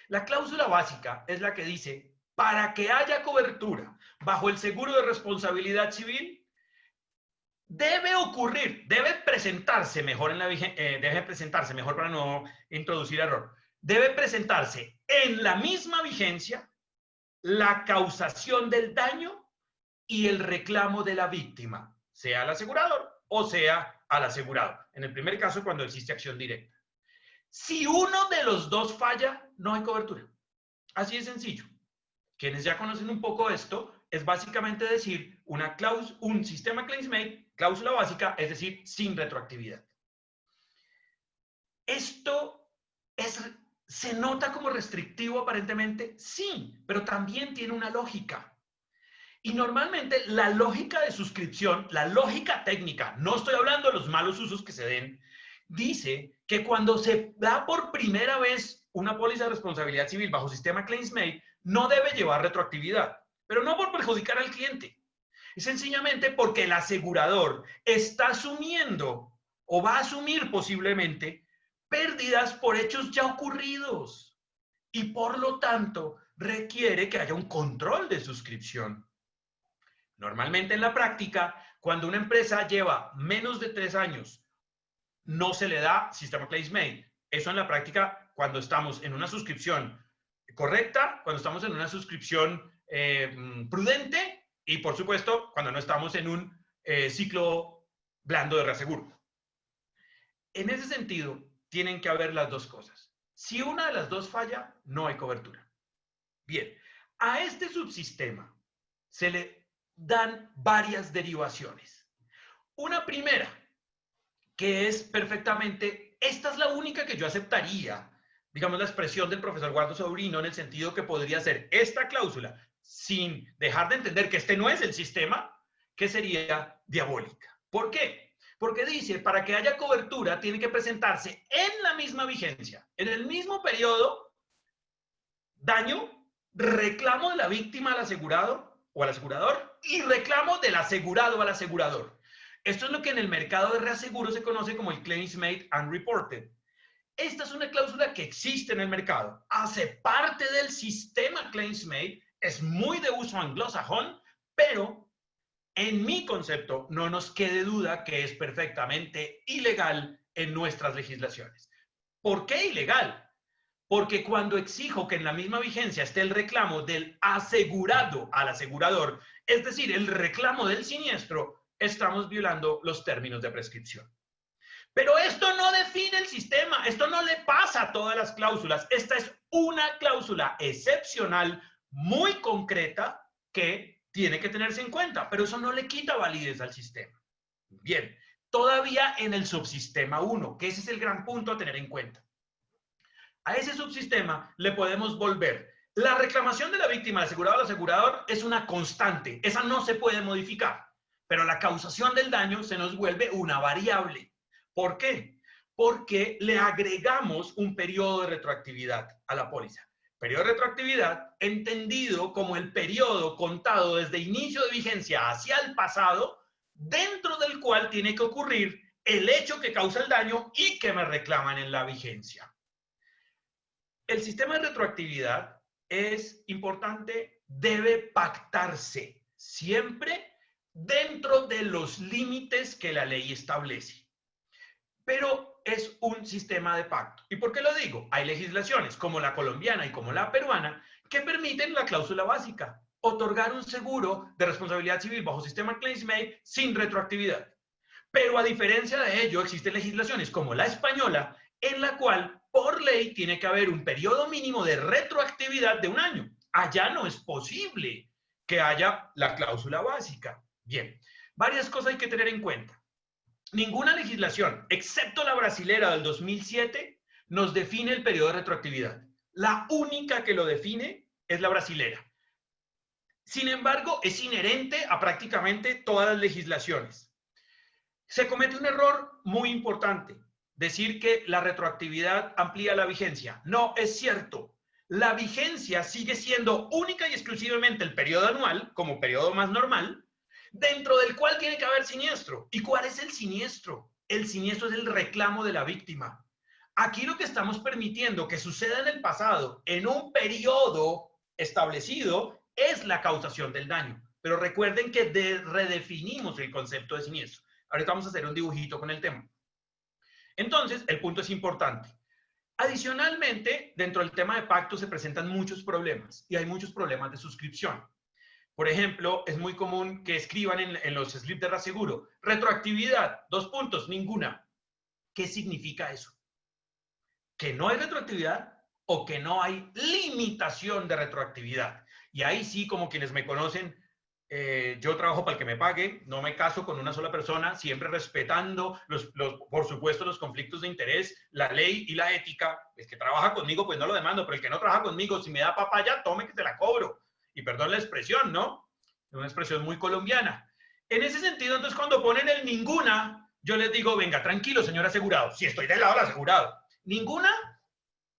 La cláusula básica es la que dice, para que haya cobertura bajo el seguro de responsabilidad civil, debe presentarse mejor para no introducir error, debe presentarse en la misma vigencia la causación del daño y el reclamo de la víctima, sea al asegurador o sea al asegurado. En el primer caso, cuando existe acción directa. Si uno de los dos falla, no hay cobertura. Así de sencillo. Quienes ya conocen un poco esto, es básicamente decir un sistema ClaimsMate, cláusula básica, es decir, sin retroactividad. ¿Esto se nota como restrictivo aparentemente? Sí, pero también tiene una lógica. Y normalmente la lógica de suscripción, la lógica técnica, no estoy hablando de los malos usos que se den, dice que cuando se da por primera vez una póliza de responsabilidad civil bajo sistema ClaimsMate, no debe llevar retroactividad, pero no por perjudicar al cliente. Es sencillamente porque el asegurador está asumiendo o va a asumir posiblemente pérdidas por hechos ya ocurridos. y por lo tanto requiere que haya un control de suscripción. Normalmente en la práctica, cuando una empresa lleva menos de 3 años, no se le da sistema ClaimsMate. Eso en la práctica, cuando estamos en una suscripción correcta, cuando estamos en una suscripción prudente y, por supuesto, cuando no estamos en un ciclo blando de reaseguro. En ese sentido, tienen que haber las dos cosas. Si una de las dos falla, no hay cobertura. Bien, a este subsistema se le dan varias derivaciones. Una primera, que es perfectamente, esta es la única que yo aceptaría, digamos la expresión del profesor Guardo Sobrino, en el sentido que podría ser esta cláusula, sin dejar de entender que este no es el sistema, que sería diabólica. ¿Por qué? Porque dice, para que haya cobertura, tiene que presentarse en la misma vigencia, en el mismo periodo, daño, reclamo de la víctima al asegurado o al asegurador y reclamo del asegurado al asegurador. Esto es lo que en el mercado de reaseguro se conoce como el Claims Made and Reported. Esta es una cláusula que existe en el mercado, hace parte del sistema Claims Made, es muy de uso anglosajón, pero en mi concepto no nos quede duda que es perfectamente ilegal en nuestras legislaciones. ¿Por qué ilegal? Porque cuando exijo que en la misma vigencia esté el reclamo del asegurado al asegurador, es decir, el reclamo del siniestro, estamos violando los términos de prescripción. Pero esto no define el sistema, esto no le pasa a todas las cláusulas. Esta es una cláusula excepcional, muy concreta, que tiene que tenerse en cuenta, pero eso no le quita validez al sistema. Bien, todavía en el subsistema 1, que ese es el gran punto a tener en cuenta. A ese subsistema le podemos volver. La reclamación de la víctima, del asegurado al asegurador, es una constante. Esa no se puede modificar. Pero la causación del daño se nos vuelve una variable. ¿Por qué? Porque le agregamos un periodo de retroactividad a la póliza. Periodo de retroactividad entendido como el periodo contado desde inicio de vigencia hacia el pasado, dentro del cual tiene que ocurrir el hecho que causa el daño y que me reclaman en la vigencia. El sistema de retroactividad es importante, debe pactarse siempre dentro de los límites que la ley establece. Pero es un sistema de pacto. ¿Y por qué lo digo? Hay legislaciones como la colombiana y como la peruana que permiten la cláusula básica, otorgar un seguro de responsabilidad civil bajo sistema Claims Made sin retroactividad. Pero a diferencia de ello, existen legislaciones como la española en la cual por ley tiene que haber un periodo mínimo de retroactividad de 1 año. Allá no es posible que haya la cláusula básica. Bien, varias cosas hay que tener en cuenta. Ninguna legislación, excepto la brasilera del 2007, nos define el periodo de retroactividad. La única que lo define es la brasilera. Sin embargo, es inherente a prácticamente todas las legislaciones. Se comete un error muy importante. Decir que la retroactividad amplía la vigencia. No es cierto. La vigencia sigue siendo única y exclusivamente el periodo anual, como periodo más normal, dentro del cual tiene que haber siniestro. ¿Y cuál es el siniestro? El siniestro es el reclamo de la víctima. Aquí lo que estamos permitiendo que suceda en el pasado, en un periodo establecido, es la causación del daño. Pero recuerden que redefinimos el concepto de siniestro. Ahorita vamos a hacer un dibujito con el tema. Entonces, el punto es importante. Adicionalmente, dentro del tema de pacto se presentan muchos problemas y hay muchos problemas de suscripción. Por ejemplo, es muy común que escriban en los slips de reaseguro, retroactividad, 2 puntos, ninguna. ¿Qué significa eso? ¿Que no hay retroactividad o que no hay limitación de retroactividad? Y ahí sí, como quienes me conocen, yo trabajo para el que me pague, no me caso con una sola persona, siempre respetando, por supuesto, los conflictos de interés, la ley y la ética. El que trabaja conmigo, pues no lo demando, pero el que no trabaja conmigo, si me da papaya, tome que te la cobro. Y perdón la expresión, ¿no? Es una expresión muy colombiana. En ese sentido, entonces, cuando ponen el ninguna, yo les digo, venga, tranquilo, señor asegurado, si estoy del lado del asegurado. Ninguna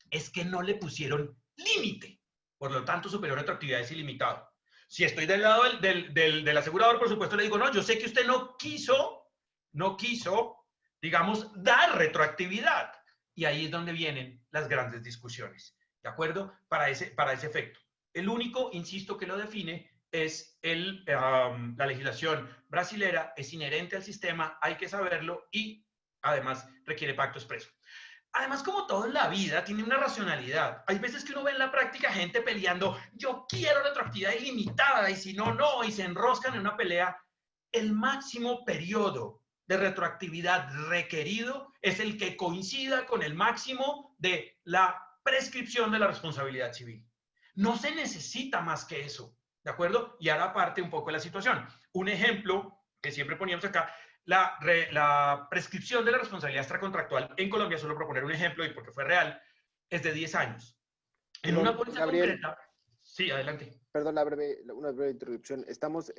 es que no le pusieron límite. Por lo tanto, su periodo de retroactividad es ilimitado. Si estoy del lado del asegurador, por supuesto, le digo, no, yo sé que usted no quiso, digamos, dar retroactividad. Y ahí es donde vienen las grandes discusiones. ¿de acuerdo? Para ese efecto. El único, insisto, que lo define es la legislación brasilera, es inherente al sistema, hay que saberlo y además requiere pacto expreso. Además, como todo en la vida, tiene una racionalidad. Hay veces que uno ve en la práctica gente peleando, yo quiero retroactividad ilimitada, y si no, no, y se enroscan en una pelea. El máximo periodo de retroactividad requerido es el que coincida con el máximo de la prescripción de la responsabilidad civil. No se necesita más que eso, ¿de acuerdo? Y ahora parte un poco de la situación. Un ejemplo que siempre poníamos acá, la prescripción de la responsabilidad extracontractual en Colombia, solo por poner un ejemplo y porque fue real, es de 10 años. En una póliza concreta... Sí, adelante. Perdón, una breve interrupción. Estamos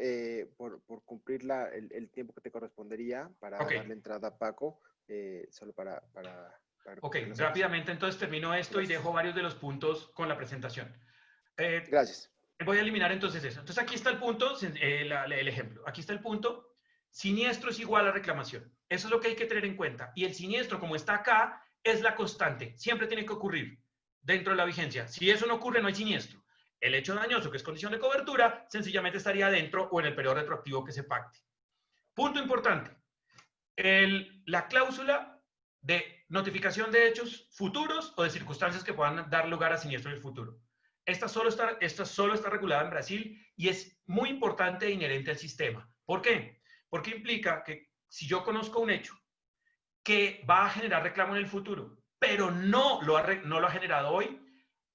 por cumplir el tiempo que te correspondería para darle entrada a Paco, solo para ok, rápidamente entonces termino esto. Gracias. Y dejo varios de los puntos con la presentación. Gracias. Voy a eliminar entonces eso. Entonces aquí está el punto, el ejemplo. Aquí está el punto. Siniestro es igual a reclamación. Eso es lo que hay que tener en cuenta. Y el siniestro, como está acá, es la constante. Siempre tiene que ocurrir dentro de la vigencia. Si eso no ocurre, no hay siniestro. El hecho dañoso, que es condición de cobertura, sencillamente estaría dentro o en el periodo retroactivo que se pacte. Punto importante. La cláusula de notificación de hechos futuros o de circunstancias que puedan dar lugar a siniestro en el futuro. Esta solo está regulada en Brasil y es muy importante e inherente al sistema. ¿Por qué? Porque implica que si yo conozco un hecho que va a generar reclamo en el futuro, pero no lo ha generado hoy,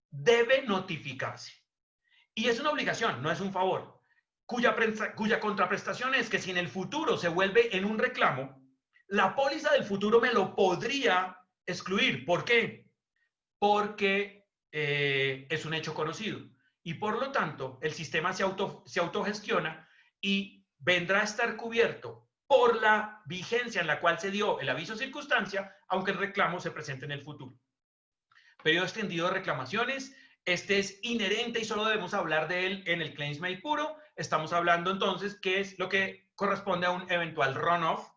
debe notificarse. Y es una obligación, no es un favor, cuya contraprestación es que si en el futuro se vuelve en un reclamo, la póliza del futuro me lo podría excluir. ¿Por qué? Porque es un hecho conocido. Y por lo tanto, el sistema se autogestiona y vendrá a estar cubierto por la vigencia en la cual se dio el aviso de circunstancia, aunque el reclamo se presente en el futuro. Periodo extendido de reclamaciones. Este es inherente y solo debemos hablar de él en el claims made puro. Estamos hablando entonces qué es lo que corresponde a un eventual runoff.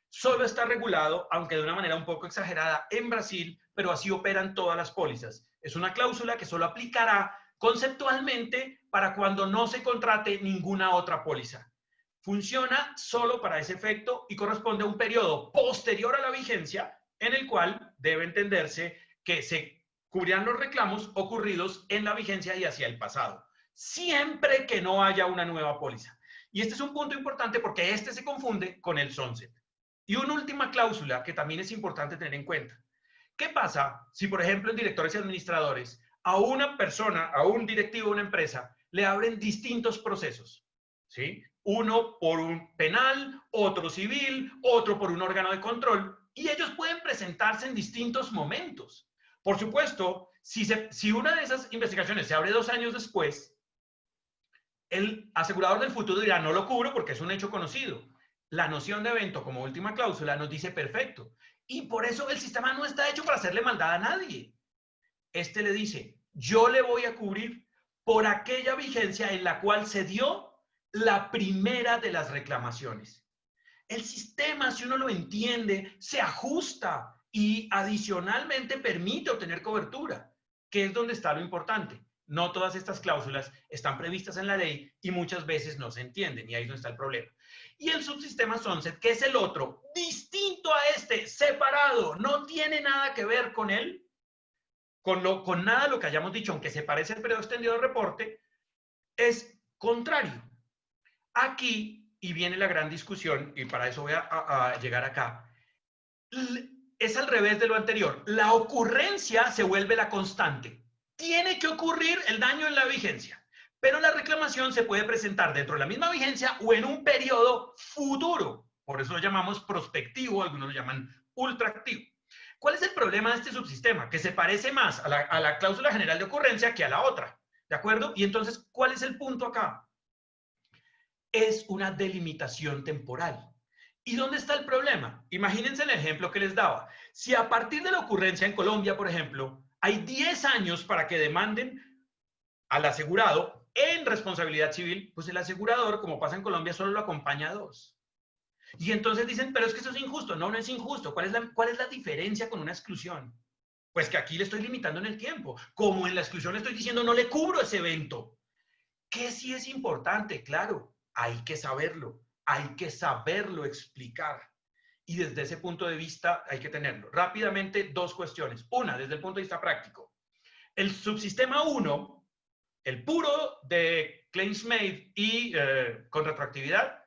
Solo está regulado, aunque de una manera un poco exagerada, en Brasil, pero así operan todas las pólizas. Es una cláusula que solo aplicará conceptualmente para cuando no se contrate ninguna otra póliza. Funciona solo para ese efecto y corresponde a un periodo posterior a la vigencia en el cual debe entenderse que se cubrirán los reclamos ocurridos en la vigencia y hacia el pasado, siempre que no haya una nueva póliza. Y este es un punto importante porque este se confunde con el sunset. Y una última cláusula que también es importante tener en cuenta. ¿Qué pasa si, por ejemplo, en directores y administradores, a una persona, a un directivo de una empresa, le abren distintos procesos? ¿Sí? Uno por un penal, otro civil, otro por un órgano de control, y ellos pueden presentarse en distintos momentos. Por supuesto, si una de esas investigaciones se abre 2 años después, el asegurador del futuro dirá, no lo cubro porque es un hecho conocido. La noción de evento como última cláusula nos dice perfecto. Y por eso el sistema no está hecho para hacerle maldad a nadie. Este le dice, yo le voy a cubrir por aquella vigencia en la cual se dio la primera de las reclamaciones. El sistema, si uno lo entiende, se ajusta y adicionalmente permite obtener cobertura, que es donde está lo importante. No todas estas cláusulas están previstas en la ley y muchas veces no se entienden y ahí es donde está el problema. Y el subsistema sunset, que es el otro, distinto a este, separado, no tiene nada que ver con él, con nada de lo que hayamos dicho, aunque se parece al periodo extendido de reporte, es contrario. Aquí, y viene la gran discusión, y para eso voy a llegar acá, es al revés de lo anterior. La ocurrencia se vuelve la constante. Tiene que ocurrir el daño en la vigencia, pero la reclamación se puede presentar dentro de la misma vigencia o en un periodo futuro. Por eso lo llamamos prospectivo, algunos lo llaman ultraactivo. ¿Cuál es el problema de este subsistema? Que se parece más a la cláusula general de ocurrencia que a la otra, ¿de acuerdo? Y entonces, ¿cuál es el punto acá? Es una delimitación temporal. ¿Y dónde está el problema? Imagínense el ejemplo que les daba. Si a partir de la ocurrencia en Colombia, por ejemplo, hay 10 años para que demanden al asegurado en responsabilidad civil, pues el asegurador, como pasa en Colombia, solo lo acompaña a 2. Y entonces dicen, pero es que eso es injusto. No, no es injusto. ¿Cuál es la diferencia con una exclusión? Pues que aquí le estoy limitando en el tiempo. Como en la exclusión le estoy diciendo, no le cubro ese evento. ¿Qué sí es importante? Claro, hay que saberlo explicar. Y desde ese punto de vista hay que tenerlo. Rápidamente, dos cuestiones. Una, desde el punto de vista práctico. El subsistema 1, el puro de claims made y con retroactividad,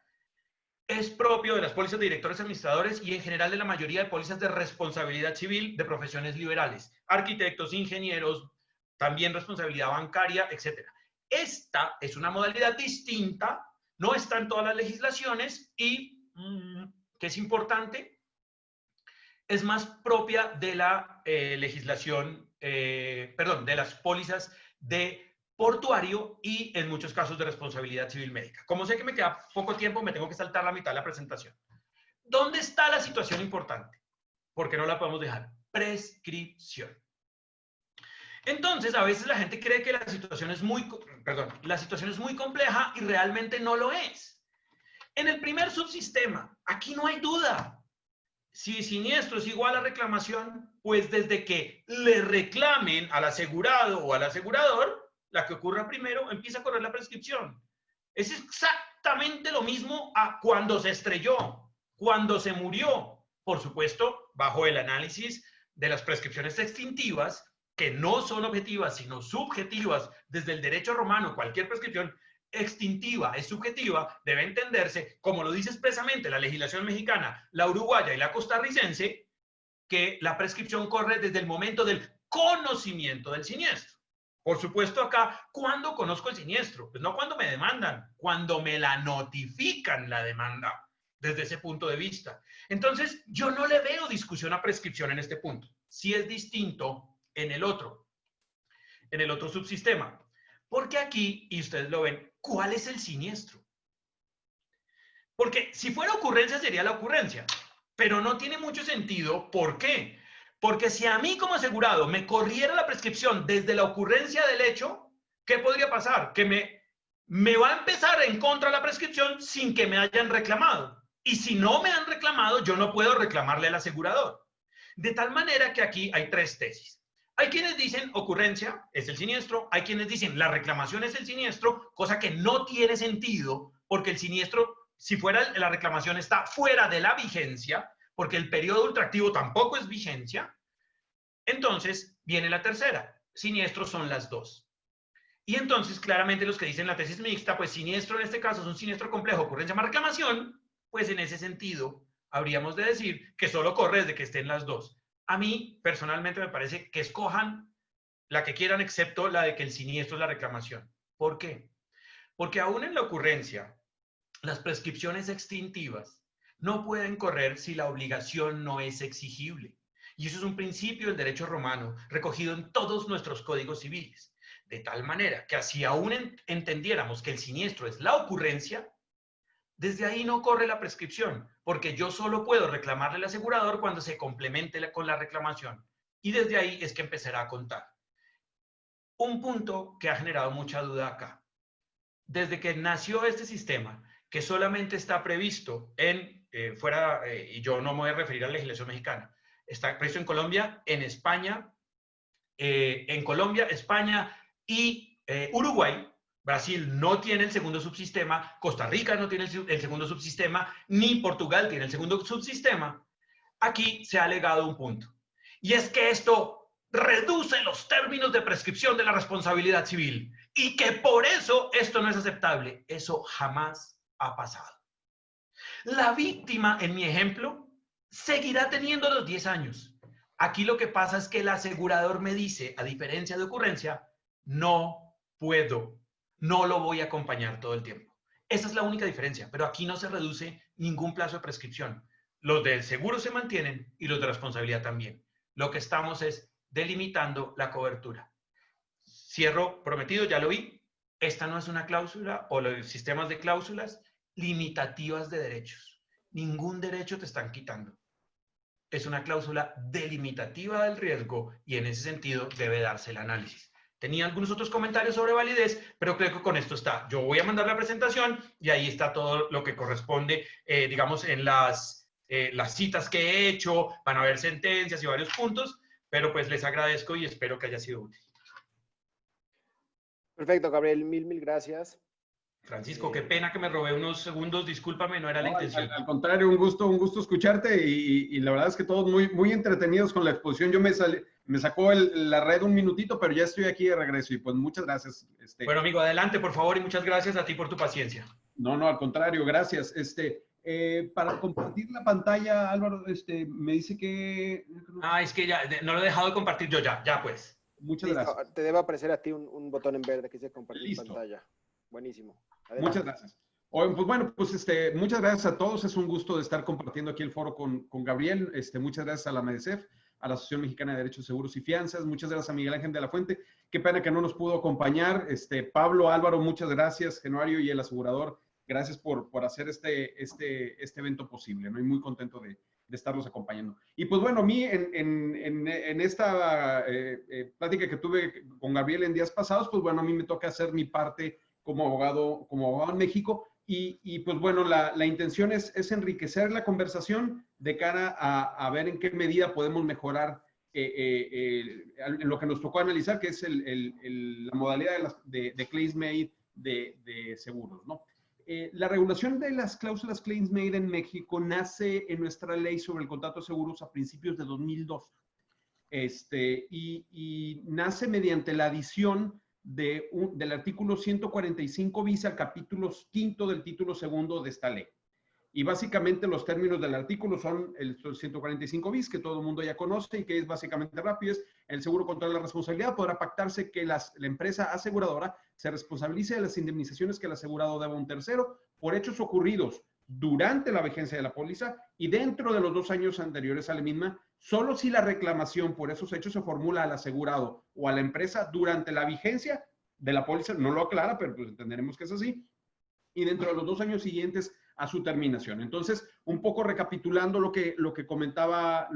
es propio de las pólizas de directores administradores y en general de la mayoría de pólizas de responsabilidad civil de profesiones liberales, arquitectos, ingenieros, también responsabilidad bancaria, etc. Esta es una modalidad distinta, no está en todas las legislaciones y, que es importante, es más propia de la legislación, de las pólizas de portuario y en muchos casos de responsabilidad civil médica. Como sé que me queda poco tiempo, me tengo que saltar la mitad de la presentación. ¿Dónde está la situación importante? Porque no la podemos dejar. Prescripción. Entonces, a veces la gente cree que la situación es muy compleja y realmente no lo es. En el primer subsistema, aquí no hay duda. Si siniestro es igual a reclamación, pues desde que le reclamen al asegurado o al asegurador, la que ocurra primero, empieza a correr la prescripción. Es exactamente lo mismo a cuando se estrelló, cuando se murió. Por supuesto, bajo el análisis de las prescripciones extintivas, que no son objetivas, sino subjetivas, desde el derecho romano, cualquier prescripción extintiva es subjetiva, debe entenderse, como lo dice expresamente la legislación mexicana, la uruguaya y la costarricense, que la prescripción corre desde el momento del conocimiento del siniestro. Por supuesto acá, ¿cuándo conozco el siniestro? Pues no cuando me demandan, cuando me la notifican la demanda, desde ese punto de vista. Entonces, yo no le veo discusión a prescripción en este punto. Sí es distinto en el otro subsistema. Porque aquí, y ustedes lo ven, ¿cuál es el siniestro? Porque si fuera ocurrencia, sería la ocurrencia. Pero no tiene mucho sentido. ¿Por qué? Porque si a mí como asegurado me corriera la prescripción desde la ocurrencia del hecho, ¿qué podría pasar? Que me va a empezar en contra de la prescripción sin que me hayan reclamado. Y si no me han reclamado, yo no puedo reclamarle al asegurador. De tal manera que aquí hay tres tesis. Hay quienes dicen ocurrencia es el siniestro, hay quienes dicen la reclamación es el siniestro, cosa que no tiene sentido porque el siniestro, si fuera la reclamación, está fuera de la vigencia, porque el periodo ultraactivo tampoco es vigencia. Entonces viene la tercera, siniestros son las dos. Y entonces claramente los que dicen la tesis mixta, pues siniestro en este caso es un siniestro complejo, ocurrencia más reclamación, pues en ese sentido habríamos de decir que solo corre desde que estén las dos. A mí, personalmente, me parece que escojan la que quieran, excepto la de que el siniestro es la reclamación. ¿Por qué? Porque aún en la ocurrencia, las prescripciones extintivas no pueden correr si la obligación no es exigible. Y eso es un principio del derecho romano, recogido en todos nuestros códigos civiles. De tal manera que así aún entendiéramos que el siniestro es la ocurrencia, desde ahí no corre la prescripción, porque yo solo puedo reclamarle al asegurador cuando se complemente con la reclamación. Y desde ahí es que empezará a contar. Un punto que ha generado mucha duda acá. Desde que nació este sistema, que solamente está previsto y yo no me voy a referir a la legislación mexicana, está previsto en Colombia, en España, España y Uruguay. Brasil no tiene el segundo subsistema, Costa Rica no tiene el segundo subsistema, ni Portugal tiene el segundo subsistema. Aquí se ha alegado un punto. Y es que esto reduce los términos de prescripción de la responsabilidad civil y que por eso esto no es aceptable. Eso jamás ha pasado. La víctima, en mi ejemplo, seguirá teniendo los 10 años. Aquí lo que pasa es que el asegurador me dice, a diferencia de ocurrencia, no puedo. No lo voy a acompañar todo el tiempo. Esa es la única diferencia, pero aquí no se reduce ningún plazo de prescripción. Los del seguro se mantienen y los de responsabilidad también. Lo que estamos es delimitando la cobertura. Cierro prometido, ya lo vi. Esta no es una cláusula o los sistemas de cláusulas limitativas de derechos. Ningún derecho te están quitando. Es una cláusula delimitativa del riesgo y en ese sentido debe darse el análisis. Tenía algunos otros comentarios sobre validez, pero creo que con esto está. Yo voy a mandar la presentación y ahí está todo lo que corresponde, digamos, en las citas que he hecho. Van a haber sentencias y varios puntos, pero pues les agradezco y espero que haya sido útil. Perfecto, Gabriel, mil gracias. Francisco, qué pena que me robé unos segundos, discúlpame, no era la intención. Al contrario, un gusto escucharte y la verdad es que todos muy entretenidos con la exposición. Yo me sacó la red un minutito, pero ya estoy aquí de regreso y pues muchas gracias. Bueno, amigo, adelante, por favor, y muchas gracias a ti por tu paciencia. No, al contrario, gracias. Para compartir la pantalla, Álvaro, me dice que... Ah, es que ya, no lo he dejado de compartir yo, ya pues. Muchas Listo, gracias. te debe aparecer a ti un botón en verde que dice compartir Listo. pantalla. Buenísimo. Adelante. Muchas gracias. Pues muchas gracias a todos. Es un gusto de estar compartiendo aquí el foro con Gabriel. Muchas gracias a la MEDECEF, a la Asociación Mexicana de Derechos Seguros y Fianzas. Muchas gracias a Miguel Ángel de la Fuente. Qué pena que no nos pudo acompañar. Pablo, Álvaro, muchas gracias. Genuario y el asegurador, gracias por hacer este evento posible, ¿no? Y muy contento de estarlos acompañando. Y pues bueno, a mí en esta plática que tuve con Gabriel en días pasados, pues bueno, a mí me toca hacer mi parte como abogado en México. Y pues bueno, la intención es enriquecer la conversación de cara a ver en qué medida podemos mejorar en lo que nos tocó analizar, que es la modalidad de claims made de seguros, ¿no? La regulación de las cláusulas claims made en México nace en nuestra ley sobre el contrato de seguros a principios de 2002. Y nace mediante la adición del artículo 145 bis al capítulo 5 del título 2 de esta ley. Y básicamente los términos del artículo son el 145 bis, que todo el mundo ya conoce y que es básicamente rápido, es el seguro contra la responsabilidad. Podrá pactarse que la empresa aseguradora se responsabilice de las indemnizaciones que el asegurado deba a un tercero por hechos ocurridos durante la vigencia de la póliza y dentro de los 2 años anteriores a la misma, solo si la reclamación por esos hechos se formula al asegurado o a la empresa durante la vigencia de la póliza, no lo aclara, pero pues entenderemos que es así, y dentro de los 2 años siguientes a su terminación. Entonces, un poco recapitulando lo que comentaba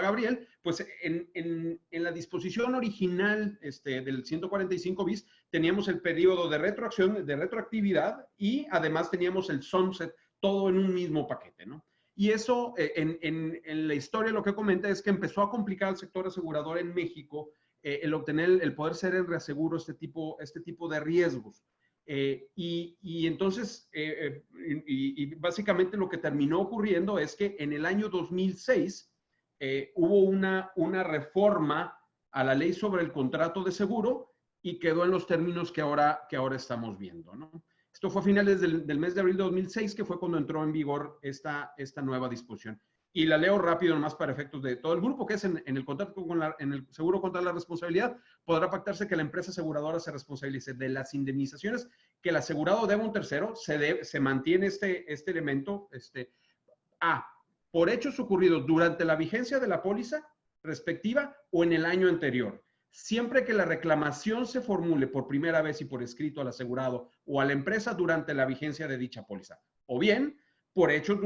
Gabriel, pues en la disposición original del 145 bis teníamos el periodo de retroactividad y además teníamos el sunset, todo en un mismo paquete, ¿no? Y eso, en la historia, lo que comenta es que empezó a complicar al sector asegurador en México el poder ser en reaseguro este tipo de riesgos. Y entonces, básicamente lo que terminó ocurriendo es que en el año 2006 hubo una reforma a la ley sobre el contrato de seguro y quedó en los términos que ahora estamos viendo, ¿no? Esto fue a finales del mes de abril de 2006, que fue cuando entró en vigor esta nueva disposición. Y la leo rápido nomás para efectos de todo el grupo, que es en el contrato en el seguro contra la responsabilidad, podrá pactarse que la empresa aseguradora se responsabilice de las indemnizaciones que el asegurado debe a un tercero. Se mantiene este elemento por hechos ocurridos durante la vigencia de la póliza respectiva o en el año anterior, siempre que la reclamación se formule por primera vez y por escrito al asegurado o a la empresa durante la vigencia de dicha póliza, o bien por hechos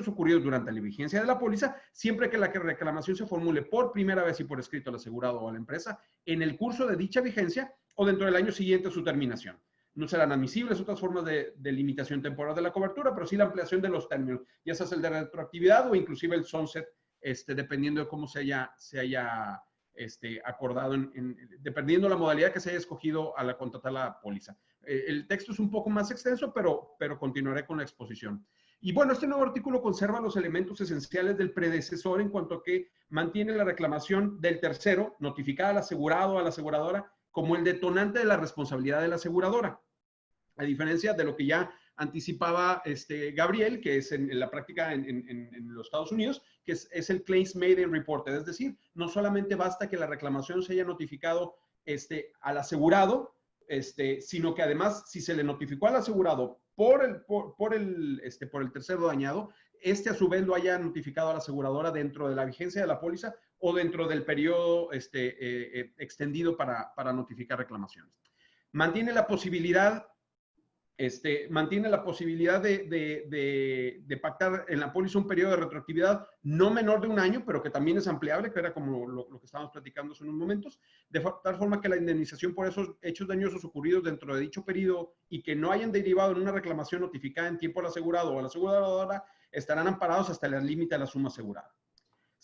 ocurridos durante la vigencia de la póliza, siempre que la reclamación se formule por primera vez y por escrito al asegurado o a la empresa en el curso de dicha vigencia o dentro del año siguiente a su terminación. No serán admisibles otras formas de limitación temporal de la cobertura, pero sí la ampliación de los términos, ya sea el de retroactividad o inclusive el sunset, dependiendo de cómo se haya acordado, dependiendo de la modalidad que se haya escogido a la contratar la póliza. El texto es un poco más extenso, pero continuaré con la exposición. Y bueno, este nuevo artículo conserva los elementos esenciales del predecesor en cuanto a que mantiene la reclamación del tercero, notificada al asegurado o a la aseguradora, como el detonante de la responsabilidad de la aseguradora. A diferencia de lo que ya anticipaba Gabriel, que es en la práctica en los Estados Unidos, que es el Claims Made in Reported. Es decir, no solamente basta que la reclamación se haya notificado al asegurado, sino que además, si se le notificó al asegurado por el tercero dañado, a su vez lo haya notificado a la aseguradora dentro de la vigencia de la póliza o dentro del periodo extendido para notificar reclamaciones. Mantiene la posibilidad de pactar en la póliza un periodo de retroactividad no menor de 1 año, pero que también es ampliable, que era como lo que estábamos platicando hace unos momentos, de tal forma que la indemnización por esos hechos dañosos ocurridos dentro de dicho periodo y que no hayan derivado en una reclamación notificada en tiempo al asegurado o a la aseguradora estarán amparados hasta el límite de la suma asegurada.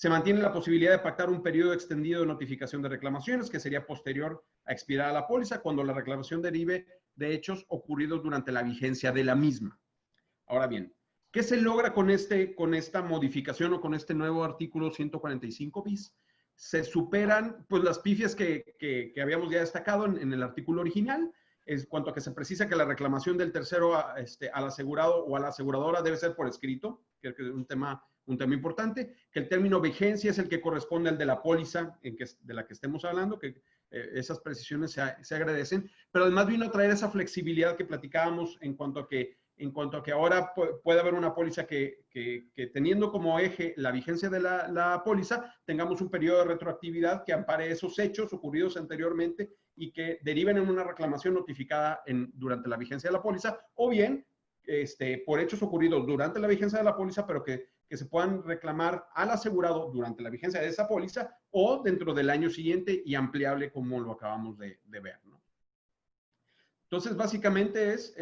Se mantiene la posibilidad de pactar un periodo extendido de notificación de reclamaciones, que sería posterior a expirar la póliza, cuando la reclamación derive de hechos ocurridos durante la vigencia de la misma. Ahora bien, ¿qué se logra con esta modificación o con este nuevo artículo 145 bis? Se superan pues, las pifias que habíamos ya destacado en el artículo original, en cuanto a que se precisa que la reclamación del tercero al asegurado o a la aseguradora debe ser por escrito, que es un tema importante, que el término vigencia es el que corresponde al de la póliza de la que estemos hablando, que esas precisiones se agradecen, pero además vino a traer esa flexibilidad que platicábamos en cuanto a que ahora puede haber una póliza que teniendo como eje la vigencia de la póliza, tengamos un periodo de retroactividad que ampare esos hechos ocurridos anteriormente y que deriven en una reclamación notificada durante la vigencia de la póliza, o bien por hechos ocurridos durante la vigencia de la póliza, pero que se puedan reclamar al asegurado durante la vigencia de esa póliza o dentro del año siguiente y ampliable como lo acabamos de ver, ¿no? Entonces, básicamente es,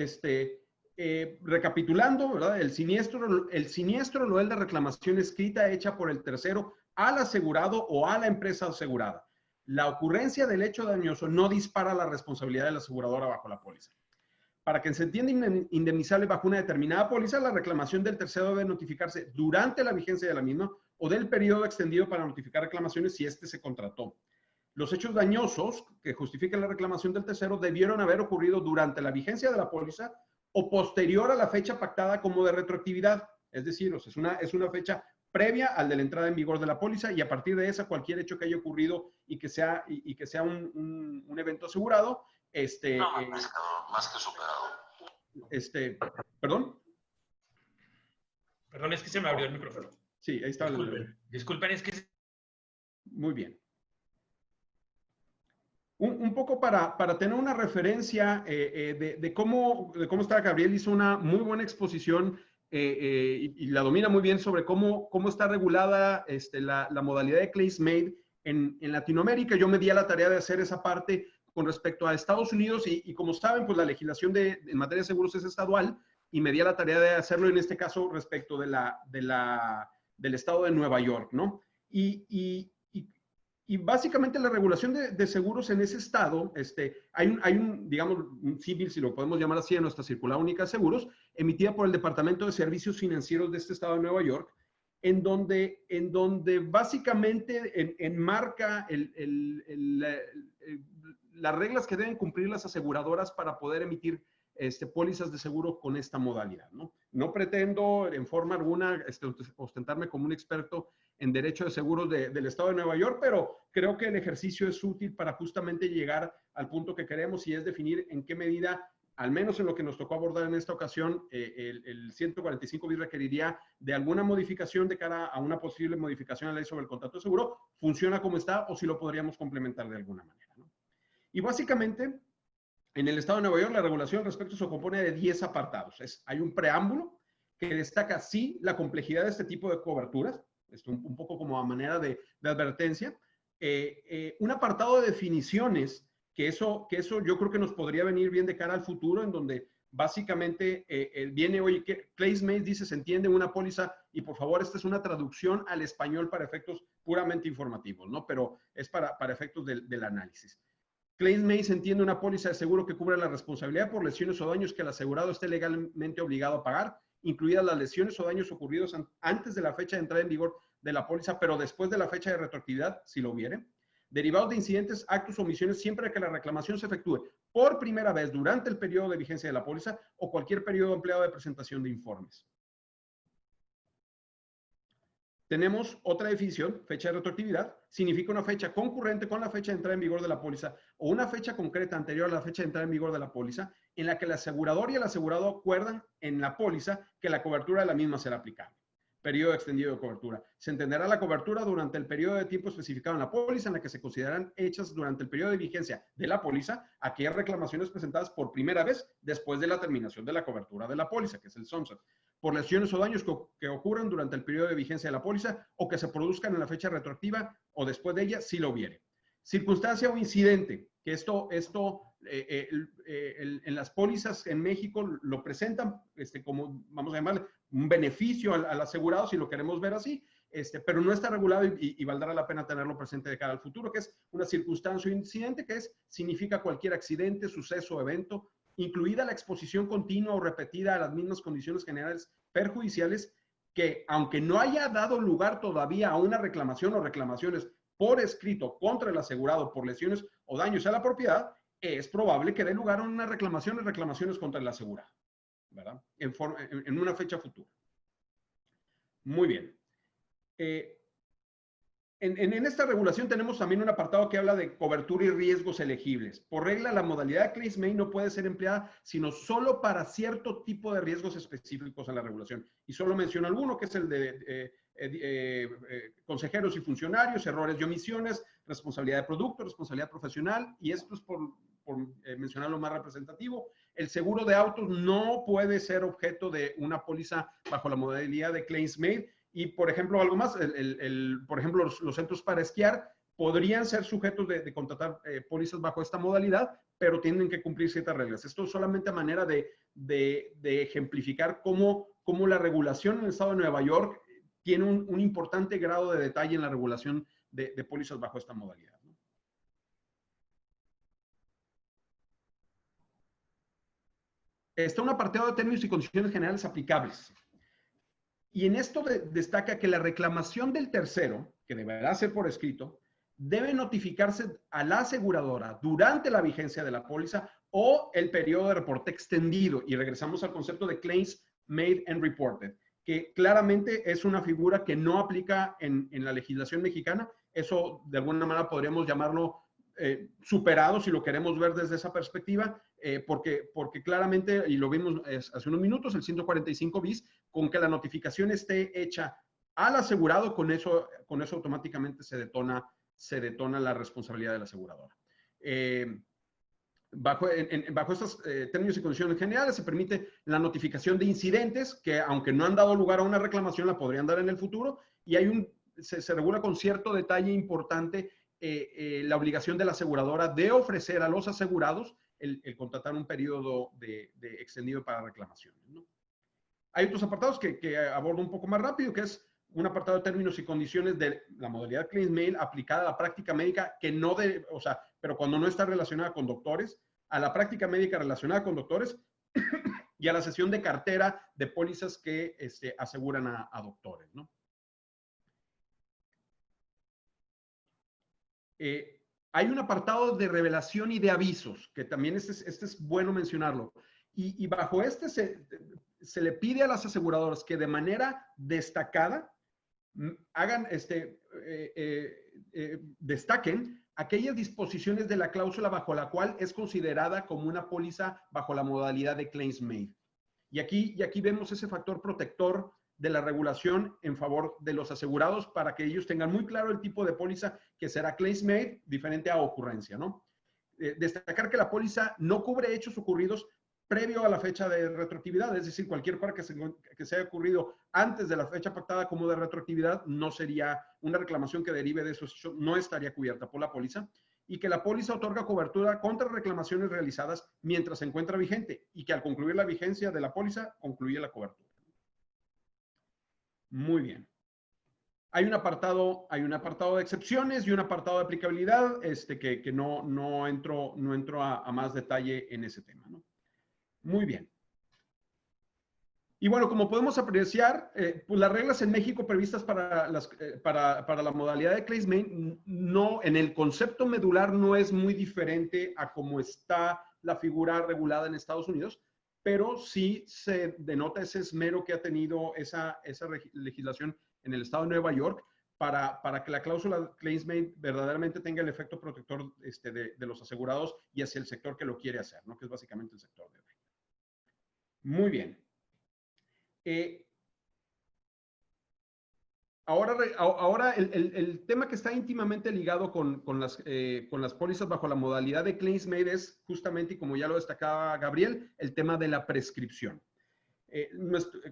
recapitulando, ¿verdad? El siniestro lo es de reclamación escrita hecha por el tercero al asegurado o a la empresa asegurada. La ocurrencia del hecho dañoso no dispara la responsabilidad de la aseguradora bajo la póliza. Para que se entienda indemnizable bajo una determinada póliza, la reclamación del tercero debe notificarse durante la vigencia de la misma o del periodo extendido para notificar reclamaciones si se contrató. Los hechos dañosos que justifiquen la reclamación del tercero debieron haber ocurrido durante la vigencia de la póliza o posterior a la fecha pactada como de retroactividad. Es decir, es una fecha previa al de la entrada en vigor de la póliza y a partir de esa cualquier hecho que haya ocurrido y que sea un evento asegurado, más que superado. ¿Perdón? Perdón, es que se me abrió el micrófono. Sí, ahí está. Disculpen, es que... Muy bien. Un poco para tener una referencia de cómo está, Gabriel hizo una muy buena exposición y la domina muy bien sobre cómo está regulada la modalidad de claims made en Latinoamérica. Yo me di a la tarea de hacer esa parte con respecto a Estados Unidos y como saben, pues la legislación en materia de seguros es estadual y me di a la tarea de hacerlo en este caso respecto del estado de Nueva York, ¿no? Y básicamente la regulación de seguros en ese estado, hay un, digamos, un CIVIL, si lo podemos llamar así, en nuestra circular única de seguros, emitida por el Departamento de Servicios Financieros de este estado de Nueva York, en donde básicamente enmarca las reglas que deben cumplir las aseguradoras para poder emitir pólizas de seguro con esta modalidad, ¿no? No pretendo en forma alguna ostentarme como un experto en derecho de seguros del estado de Nueva York, pero creo que el ejercicio es útil para justamente llegar al punto que queremos y es definir en qué medida, al menos en lo que nos tocó abordar en esta ocasión, el 145 bis requeriría de alguna modificación de cara a una posible modificación a la ley sobre el contrato de seguro, funciona como está o si lo podríamos complementar de alguna manera, ¿no? Y básicamente, en el estado de Nueva York, la regulación al respecto se compone de 10 apartados. Hay un preámbulo que destaca, sí, la complejidad de este tipo de coberturas, un poco como a manera de advertencia. Un apartado de definiciones, que eso yo creo que nos podría venir bien de cara al futuro, en donde básicamente viene, oye, que claims made dice, se entiende una póliza, y por favor, esta es una traducción al español para efectos puramente informativos, ¿no? Pero es para efectos del análisis. Claims made se entiende una póliza de seguro que cubre la responsabilidad por lesiones o daños que el asegurado esté legalmente obligado a pagar, incluidas las lesiones o daños ocurridos antes de la fecha de entrada en vigor de la póliza, pero después de la fecha de retroactividad, si lo hubiere. Derivados de incidentes, actos o omisiones, siempre que la reclamación se efectúe por primera vez durante el periodo de vigencia de la póliza o cualquier periodo empleado de presentación de informes. Tenemos otra definición, fecha de retroactividad, significa una fecha concurrente con la fecha de entrada en vigor de la póliza o una fecha concreta anterior a la fecha de entrada en vigor de la póliza en la que el asegurador y el asegurado acuerdan en la póliza que la cobertura de la misma será aplicable. Periodo extendido de cobertura. Se entenderá la cobertura durante el periodo de tiempo especificado en la póliza en la que se considerarán hechas durante el periodo de vigencia de la póliza aquellas reclamaciones presentadas por primera vez después de la terminación de la cobertura de la póliza, que es el sunset, por lesiones o daños que ocurran durante el periodo de vigencia de la póliza o que se produzcan en la fecha retroactiva o después de ella, si lo hubiere. Circunstancia o incidente, que esto en las pólizas en México lo presentan como, vamos a llamarle, un beneficio al asegurado, si lo queremos ver así, pero no está regulado y valdrá la pena tenerlo presente de cara al futuro, que es una circunstancia o incidente, que significa cualquier accidente, suceso o evento, incluida la exposición continua o repetida a las mismas condiciones generales perjudiciales, que aunque no haya dado lugar todavía a una reclamación o reclamaciones por escrito contra el asegurado por lesiones o daños a la propiedad, es probable que dé lugar a una reclamación o reclamaciones contra el asegurado, ¿verdad? En una fecha futura. Muy bien. En esta regulación tenemos también un apartado que habla de cobertura y riesgos elegibles. Por regla, la modalidad de claims made no puede ser empleada sino solo para cierto tipo de riesgos específicos en la regulación. Y solo menciono alguno, que es el de consejeros y funcionarios, errores y omisiones, responsabilidad de producto, responsabilidad profesional, y esto es por mencionar lo más representativo. El seguro de autos no puede ser objeto de una póliza bajo la modalidad de claims made. Y, por ejemplo, algo más, por ejemplo, los centros para esquiar podrían ser sujetos de contratar pólizas bajo esta modalidad, pero tienen que cumplir ciertas reglas. Esto es solamente a manera de ejemplificar cómo la regulación en el estado de Nueva York tiene un importante grado de detalle en la regulación de pólizas bajo esta modalidad, ¿no? Está un apartado de términos y condiciones generales aplicables. Y en esto destaca que la reclamación del tercero, que deberá ser por escrito, debe notificarse a la aseguradora durante la vigencia de la póliza o el periodo de reporte extendido. Y regresamos al concepto de claims made and reported, que claramente es una figura que no aplica en la legislación mexicana. Eso, de alguna manera, podríamos llamarlo superado, si lo queremos ver desde esa perspectiva, porque claramente, y lo vimos hace unos minutos, el 145 bis, con que la notificación esté hecha al asegurado, con eso automáticamente se detona la responsabilidad de la aseguradora. Bajo estos términos y condiciones generales se permite la notificación de incidentes que, aunque no han dado lugar a una reclamación, la podrían dar en el futuro, y se regula con cierto detalle importante la obligación de la aseguradora de ofrecer a los asegurados el contratar un periodo de extendido para reclamaciones, ¿no? Hay otros apartados que abordo un poco más rápido, que es un apartado de términos y condiciones de la modalidad claims made aplicada a la práctica médica, pero cuando no está relacionada con doctores, a la práctica médica relacionada con doctores y a la cesión de cartera de pólizas que aseguran a doctores, ¿no? Hay un apartado de revelación y de avisos, que también este es bueno mencionarlo. Y bajo se le pide a las aseguradoras que de manera destacada destaquen aquellas disposiciones de la cláusula bajo la cual es considerada como una póliza bajo la modalidad de claims made. Y aquí vemos ese factor protector de la regulación en favor de los asegurados para que ellos tengan muy claro el tipo de póliza que será claims made, diferente a ocurrencia, ¿no? Destacar que la póliza no cubre hechos ocurridos previo a la fecha de retroactividad, es decir, cualquier cosa que se haya ocurrido antes de la fecha pactada como de retroactividad no sería una reclamación que derive de esos hechos, no estaría cubierta por la póliza, y que la póliza otorga cobertura contra reclamaciones realizadas mientras se encuentra vigente, y que al concluir la vigencia de la póliza, concluye la cobertura. Muy bien. Hay un apartado de excepciones y un apartado de aplicabilidad que no entro a más detalle en ese tema, ¿no? Muy bien. Y bueno, como podemos apreciar, pues las reglas en México previstas para la modalidad de claims made, en el concepto medular no es muy diferente a cómo está la figura regulada en Estados Unidos, pero sí se denota ese esmero que ha tenido esa legislación en el estado de Nueva York para que la cláusula claims made verdaderamente tenga el efecto protector de los asegurados y hacia el sector que lo quiere hacer, ¿no? Que es básicamente el sector de hoy. Muy bien. Ahora el tema que está íntimamente ligado con las pólizas bajo la modalidad de claims made es justamente, y como ya lo destacaba Gabriel, el tema de la prescripción.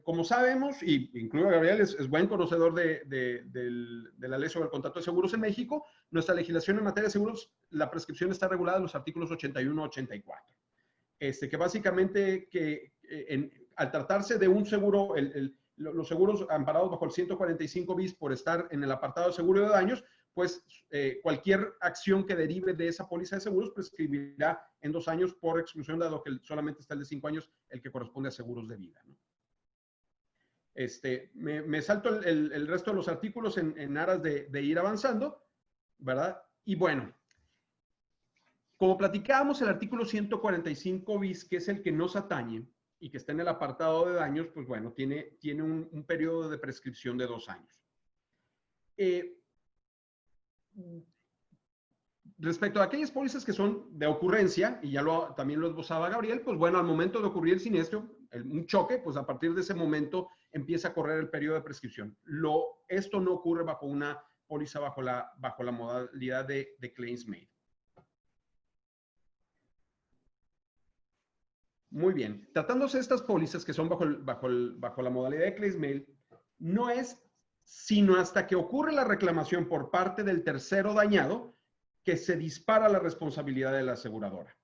Como sabemos, y incluso Gabriel es buen conocedor de la ley sobre el contrato de seguros en México, nuestra legislación en materia de seguros, la prescripción está regulada en los artículos 81-84. Que básicamente al tratarse de un seguro, los seguros amparados bajo el 145 bis por estar en el apartado de seguro de daños, pues cualquier acción que derive de esa póliza de seguros prescribirá en 2 años por exclusión, dado que solamente está el de 5 años, el que corresponde a seguros de vida, ¿no? Me salto el resto de los artículos en aras de ir avanzando, ¿verdad? Y bueno, como platicábamos, el artículo 145 bis, que es el que nos atañe y que está en el apartado de daños, pues bueno, tiene un periodo de prescripción de 2 años. Respecto a aquellas pólizas que son de ocurrencia, y ya también lo esbozaba Gabriel, pues bueno, al momento de ocurrir el siniestro, un choque, pues a partir de ese momento empieza a correr el periodo de prescripción. Esto no ocurre bajo una póliza bajo la modalidad de claims made. Muy bien. Tratándose de estas pólizas que son bajo la modalidad de claims made, no es sino hasta que ocurre la reclamación por parte del tercero dañado que se dispara la responsabilidad de la aseguradora.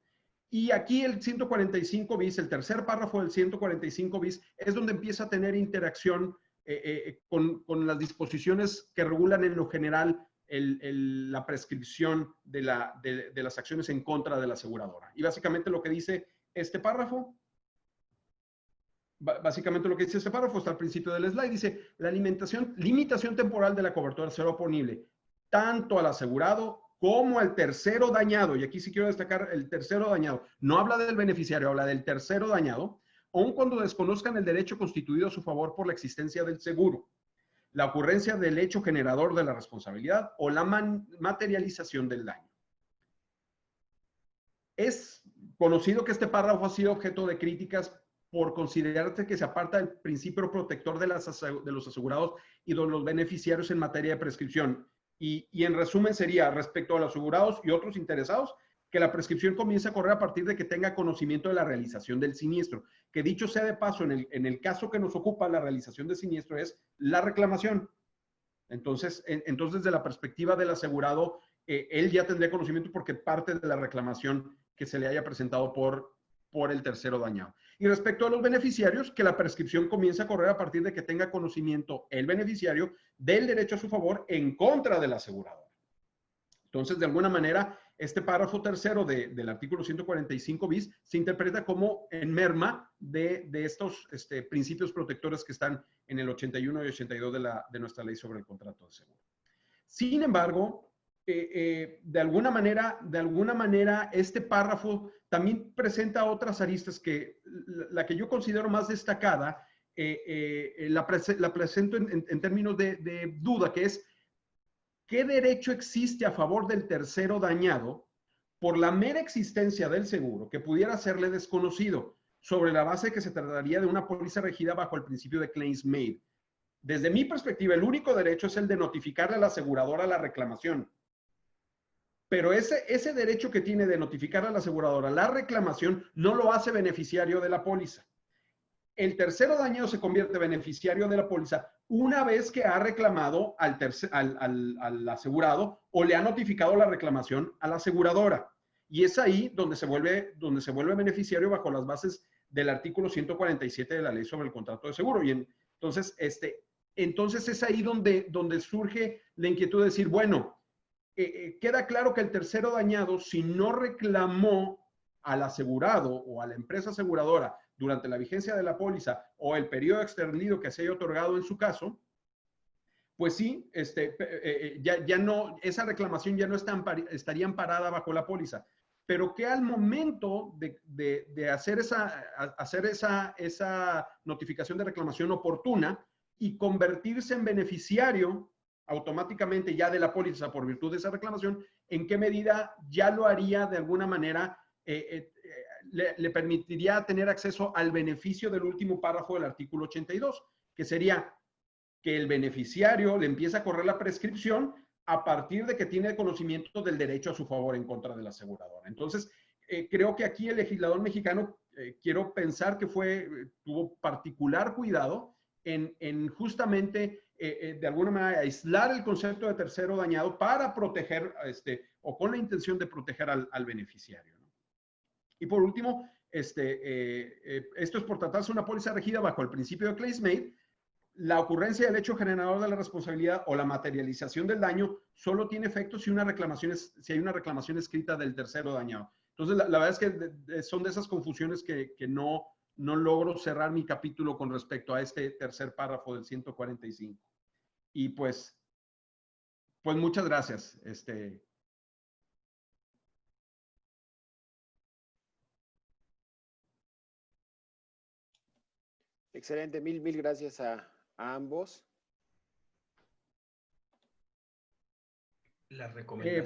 Y aquí el 145 bis, el tercer párrafo del 145 bis, es donde empieza a tener interacción con las disposiciones que regulan en lo general la prescripción de las acciones en contra de la aseguradora. Y básicamente lo que dice este párrafo, está al principio del slide, dice, la limitación temporal de la cobertura será oponible tanto al asegurado como al tercero dañado, y aquí sí quiero destacar el tercero dañado, no habla del beneficiario, habla del tercero dañado, aun cuando desconozcan el derecho constituido a su favor por la existencia del seguro, la ocurrencia del hecho generador de la responsabilidad o la materialización del daño. Es conocido que este párrafo ha sido objeto de críticas por considerarse que se aparta del principio protector de los asegurados y de los beneficiarios en materia de prescripción. Y en resumen sería, respecto a los asegurados y otros interesados, que la prescripción comienza a correr a partir de que tenga conocimiento de la realización del siniestro. Que dicho sea de paso, en el caso que nos ocupa la realización del siniestro es la reclamación. Entonces de la perspectiva del asegurado, él ya tendría conocimiento porque parte de la reclamación que se le haya presentado por el tercero dañado. Y respecto a los beneficiarios, que la prescripción comienza a correr a partir de que tenga conocimiento el beneficiario del derecho a su favor en contra del asegurador. Entonces, de alguna manera, este párrafo tercero del artículo 145 bis se interpreta como en merma de estos principios protectores que están en el 81 y 82 de nuestra ley sobre el contrato de seguro. Sin embargo, de alguna manera, este párrafo también presenta otras aristas que la que yo considero más destacada, la presento en términos de duda, que es ¿qué derecho existe a favor del tercero dañado por la mera existencia del seguro que pudiera serle desconocido, sobre la base de que se trataría de una póliza regida bajo el principio de claims made? Desde mi perspectiva, el único derecho es el de notificarle a la aseguradora la reclamación. Pero ese derecho que tiene de notificar a la aseguradora la reclamación no lo hace beneficiario de la póliza. El tercero dañado se convierte beneficiario de la póliza una vez que ha reclamado al asegurado o le ha notificado la reclamación a la aseguradora. Y es ahí donde se vuelve beneficiario bajo las bases del artículo 147 de la ley sobre el contrato de seguro. Y entonces es ahí donde surge la inquietud de decir, bueno, queda claro que el tercero dañado, si no reclamó al asegurado o a la empresa aseguradora durante la vigencia de la póliza o el periodo extendido que se haya otorgado en su caso, pues sí, ya no, esa reclamación ya no estaría amparada bajo la póliza. Pero que al momento de hacer esa notificación de reclamación oportuna y convertirse en beneficiario automáticamente ya de la póliza por virtud de esa reclamación, ¿en qué medida ya lo haría de alguna manera, le permitiría tener acceso al beneficio del último párrafo del artículo 82, que sería que el beneficiario le empieza a correr la prescripción a partir de que tiene conocimiento del derecho a su favor en contra de la aseguradora? Entonces, creo que aquí el legislador mexicano, quiero pensar que tuvo particular cuidado en justamente de alguna manera aislar el concepto de tercero dañado para proteger, o con la intención de proteger al beneficiario, ¿no? Y por último, esto es por tratarse de una póliza regida bajo el principio de claims made, la ocurrencia del hecho generador de la responsabilidad o la materialización del daño solo tiene efecto si hay una reclamación escrita del tercero dañado. Entonces, la verdad es que son de esas confusiones que no logro cerrar mi capítulo con respecto a este tercer párrafo del 145. Y pues muchas gracias. Excelente, mil gracias a ambos. La recomendación.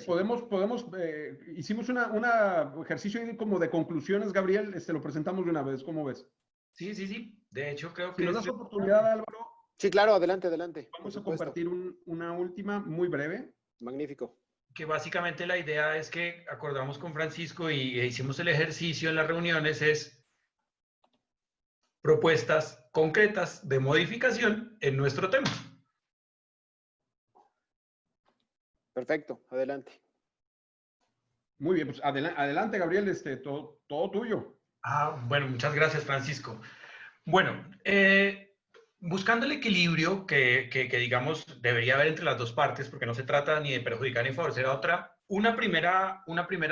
Hicimos un ejercicio como de conclusiones, Gabriel, lo presentamos de una vez, ¿cómo ves? Sí. De hecho, creo que... Si nos das oportunidad, Álvaro. Sí, claro, adelante. Vamos a compartir una última, muy breve. Magnífico. Que básicamente la idea es que acordamos con Francisco y hicimos el ejercicio en las reuniones, es propuestas concretas de modificación en nuestro tema. Perfecto, adelante. Muy bien, pues adelante, Gabriel, todo tuyo. Bueno, muchas gracias, Francisco. Bueno, buscando el equilibrio que digamos debería haber entre las dos partes, porque no se trata ni de perjudicar ni favorecer a otra, una primera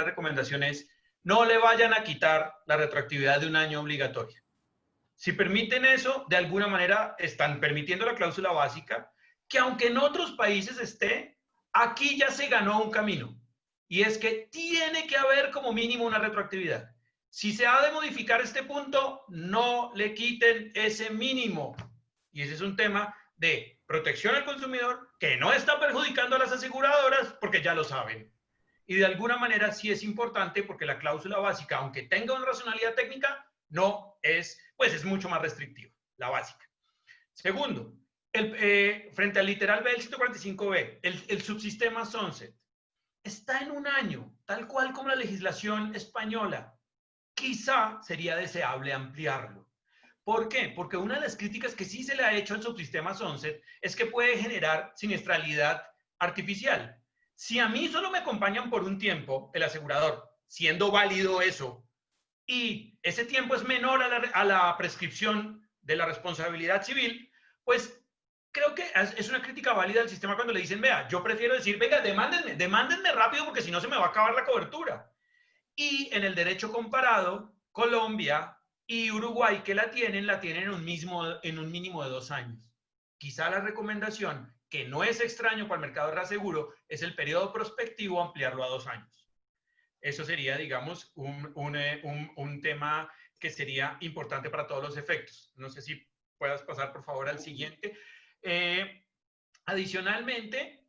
recomendación es no le vayan a quitar la retroactividad de un año obligatoria. Si permiten eso, de alguna manera están permitiendo la cláusula básica, que aunque en otros países esté, aquí ya se ganó un camino. Y es que tiene que haber como mínimo una retroactividad. Si se ha de modificar este punto, no le quiten ese mínimo. Y ese es un tema de protección al consumidor que no está perjudicando a las aseguradoras porque ya lo saben. Y de alguna manera sí es importante porque la cláusula básica, aunque tenga una racionalidad técnica, no es, pues es mucho más restrictiva, la básica. Segundo, frente al literal B del 145B, el subsistema Sunset está en un año, tal cual como la legislación española. Quizá sería deseable ampliarlo. ¿Por qué? Porque una de las críticas que sí se le ha hecho al subsistema Sunset es que puede generar siniestralidad artificial. Si a mí solo me acompañan por un tiempo, el asegurador, siendo válido eso, y ese tiempo es menor a la prescripción de la responsabilidad civil, pues creo que es una crítica válida al sistema cuando le dicen, vea, yo prefiero decir, venga, demándenme rápido porque si no se me va a acabar la cobertura. Y en el derecho comparado, Colombia y Uruguay que la tienen en un mínimo de 2 años. Quizá la recomendación, que no es extraño para el mercado de reaseguro, es el periodo prospectivo ampliarlo a 2 años. Eso sería, digamos, un tema que sería importante para todos los efectos. No sé si puedas pasar, por favor, al siguiente. Adicionalmente,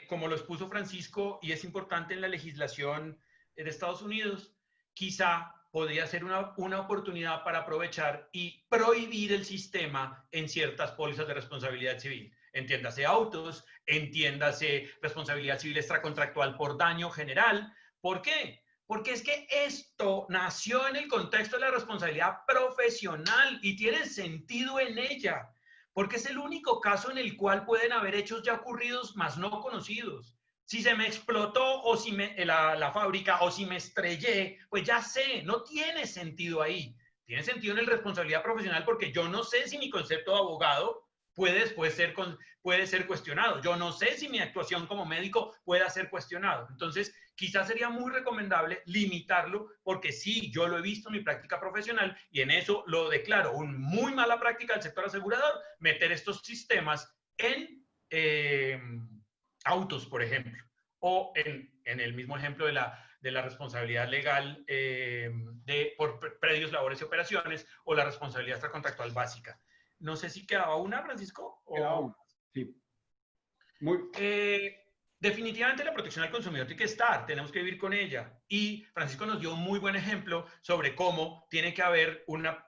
como lo expuso Francisco, y es importante en la legislación de Estados Unidos, quizá podría ser una oportunidad para aprovechar y prohibir el sistema en ciertas pólizas de responsabilidad civil. Entiéndase autos, entiéndase responsabilidad civil extracontractual por daño general. ¿Por qué? Porque es que esto nació en el contexto de la responsabilidad profesional y tiene sentido en ella, porque es el único caso en el cual pueden haber hechos ya ocurridos, mas no conocidos. Si se me explotó o si la fábrica o si me estrellé, pues ya sé, no tiene sentido ahí. Tiene sentido en la responsabilidad profesional porque yo no sé si mi concepto de abogado puede ser cuestionado. Yo no sé si mi actuación como médico pueda ser cuestionado. Entonces, quizás sería muy recomendable limitarlo porque sí, yo lo he visto en mi práctica profesional y en eso lo declaro una muy mala práctica del sector asegurador, meter estos sistemas en autos, por ejemplo, o en el mismo ejemplo de la responsabilidad legal por predios, labores y operaciones o la responsabilidad extracontractual básica. No sé si quedaba una, Francisco. Quedaba una, sí. Definitivamente la protección al consumidor tiene que estar, tenemos que vivir con ella. Y Francisco nos dio un muy buen ejemplo sobre cómo tiene que haber una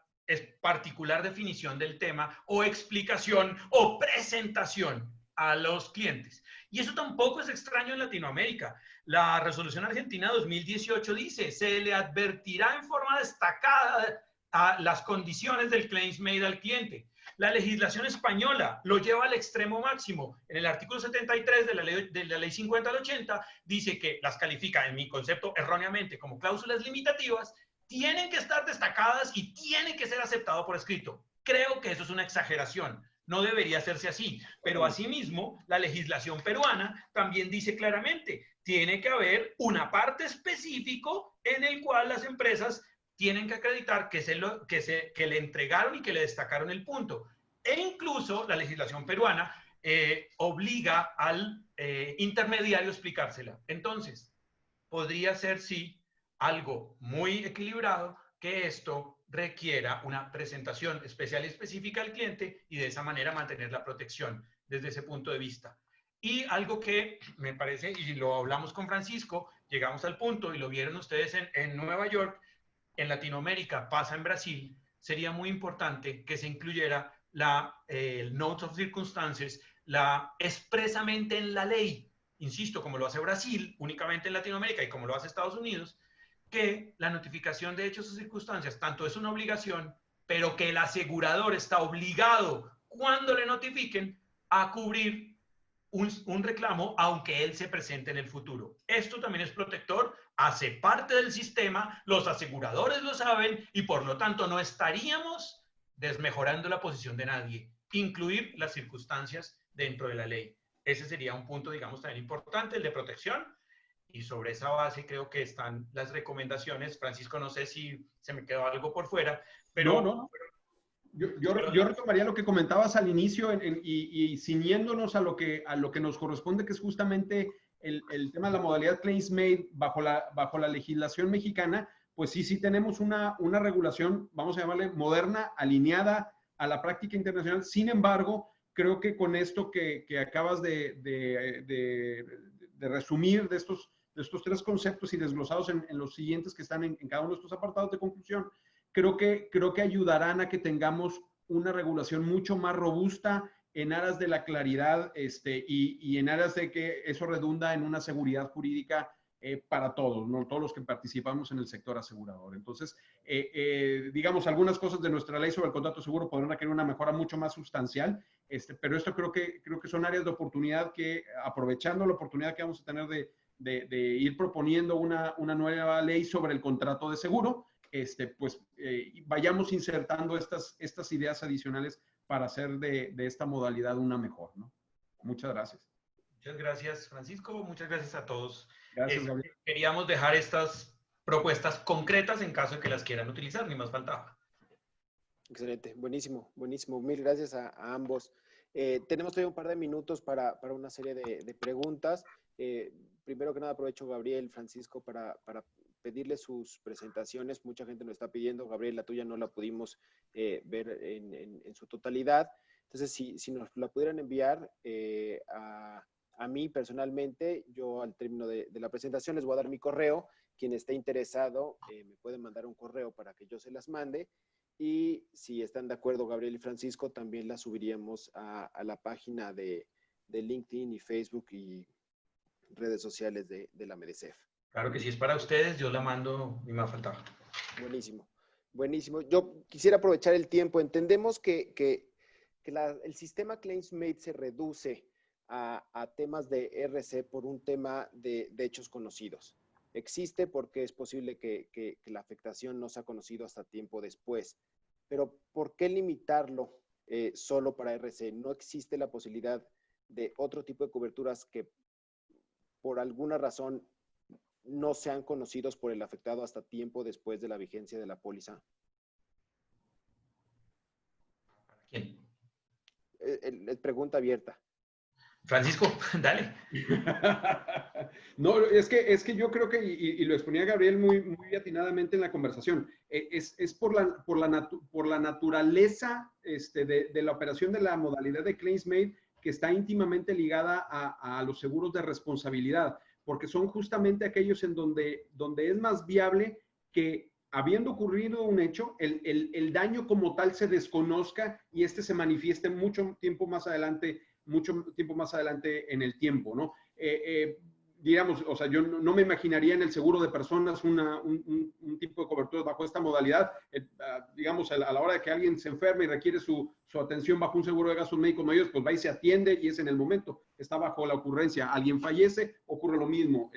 particular definición del tema o explicación o presentación a los clientes. Y eso tampoco es extraño en Latinoamérica. La Resolución Argentina 2018 dice, se le advertirá en forma destacada a las condiciones del claims made al cliente. La legislación española lo lleva al extremo máximo. En el artículo 73 de la ley 50 al 80 dice que las califica, en mi concepto, erróneamente como cláusulas limitativas, tienen que estar destacadas y tienen que ser aceptado por escrito. Creo que eso es una exageración. No debería hacerse así. Pero asimismo, la legislación peruana también dice claramente, tiene que haber una parte específico en el cual las empresas tienen que acreditar que le entregaron y que le destacaron el punto. E incluso la legislación peruana obliga al intermediario a explicársela. Entonces, podría ser, sí, algo muy equilibrado, que esto requiera una presentación especial y específica al cliente y de esa manera mantener la protección desde ese punto de vista. Y algo que me parece, y lo hablamos con Francisco, llegamos al punto, y lo vieron ustedes en Nueva York, en Latinoamérica, pasa en Brasil, sería muy importante que se incluyera el Note of Circumstances expresamente en la ley, insisto, como lo hace Brasil, únicamente en Latinoamérica, y como lo hace Estados Unidos, que la notificación de hechos o circunstancias tanto es una obligación, pero que el asegurador está obligado, cuando le notifiquen, a cubrir un reclamo, aunque él se presente en el futuro. Esto también es protector, hace parte del sistema, los aseguradores lo saben, y por lo tanto no estaríamos desmejorando la posición de nadie. Incluir las circunstancias dentro de la ley. Ese sería un punto, digamos, también importante, el de protección. Y sobre esa base creo que están las recomendaciones. Francisco, no sé si se me quedó algo por fuera, pero... No. Yo retomaría lo que comentabas al inicio y ciñéndonos a lo que nos corresponde, que es justamente el tema de la modalidad claims made bajo la legislación mexicana. Pues sí tenemos una regulación, vamos a llamarle moderna, alineada a la práctica internacional. Sin embargo, creo que con esto que acabas de resumir, de estos tres conceptos y desglosados en los siguientes que están en cada uno de estos apartados de conclusión, creo que ayudarán a que tengamos una regulación mucho más robusta en aras de la claridad y en aras de que eso redunda en una seguridad jurídica para todos, ¿no? Todos los que participamos en el sector asegurador. Entonces, digamos, algunas cosas de nuestra ley sobre el contrato seguro podrán requerir una mejora mucho más sustancial, pero esto creo que son áreas de oportunidad que, aprovechando la oportunidad que vamos a tener de ir proponiendo una nueva ley sobre el contrato de seguro, pues vayamos insertando estas ideas adicionales para hacer de esta modalidad una mejor, ¿no? Muchas gracias. Muchas gracias, Francisco. Muchas gracias a todos. Gracias, Gabriel. Queríamos dejar estas propuestas concretas en caso de que las quieran utilizar, ni más faltaba. Excelente, buenísimo, buenísimo. Mil gracias a ambos. Tenemos todavía un par de minutos para una serie de preguntas. Primero que nada, aprovecho, Gabriel, Francisco, para pedirle sus presentaciones. Mucha gente nos está pidiendo. Gabriel, la tuya no la pudimos ver en su totalidad. Entonces, si nos la pudieran enviar a mí personalmente, yo al término de la presentación les voy a dar mi correo. Quien esté interesado me puede mandar un correo para que yo se las mande. Y si están de acuerdo, Gabriel y Francisco, también las subiríamos a la página de LinkedIn y Facebook y redes sociales de la MEDECEF. Claro que si es para ustedes, yo la mando, ni más faltaba. Buenísimo, buenísimo. Yo quisiera aprovechar el tiempo. Entendemos que el sistema Claims Made se reduce a temas de RC por un tema de hechos conocidos. Existe porque es posible que la afectación no sea conocido hasta tiempo después. Pero ¿por qué limitarlo solo para RC? ¿No existe la posibilidad de otro tipo de coberturas que por alguna razón no sean conocidos por el afectado hasta tiempo después de la vigencia de la póliza? ¿Quién? Es pregunta abierta. Francisco, dale. No, es que yo creo que, y lo exponía Gabriel muy atinadamente en la conversación, es por la naturaleza de la operación de la modalidad de Claims Made, que está íntimamente ligada a los seguros de responsabilidad, porque son justamente aquellos en donde es más viable que, habiendo ocurrido un hecho, el daño como tal se desconozca y se manifieste mucho tiempo más adelante en el tiempo, ¿no? Digamos, o sea, yo no me imaginaría en el seguro de personas un tipo de cobertura bajo esta modalidad. Digamos, a la hora de que alguien se enferma y requiere su atención bajo un seguro de gastos médicos mayores, pues va y se atiende y es en el momento. Está bajo la ocurrencia. Alguien fallece, ocurre lo mismo.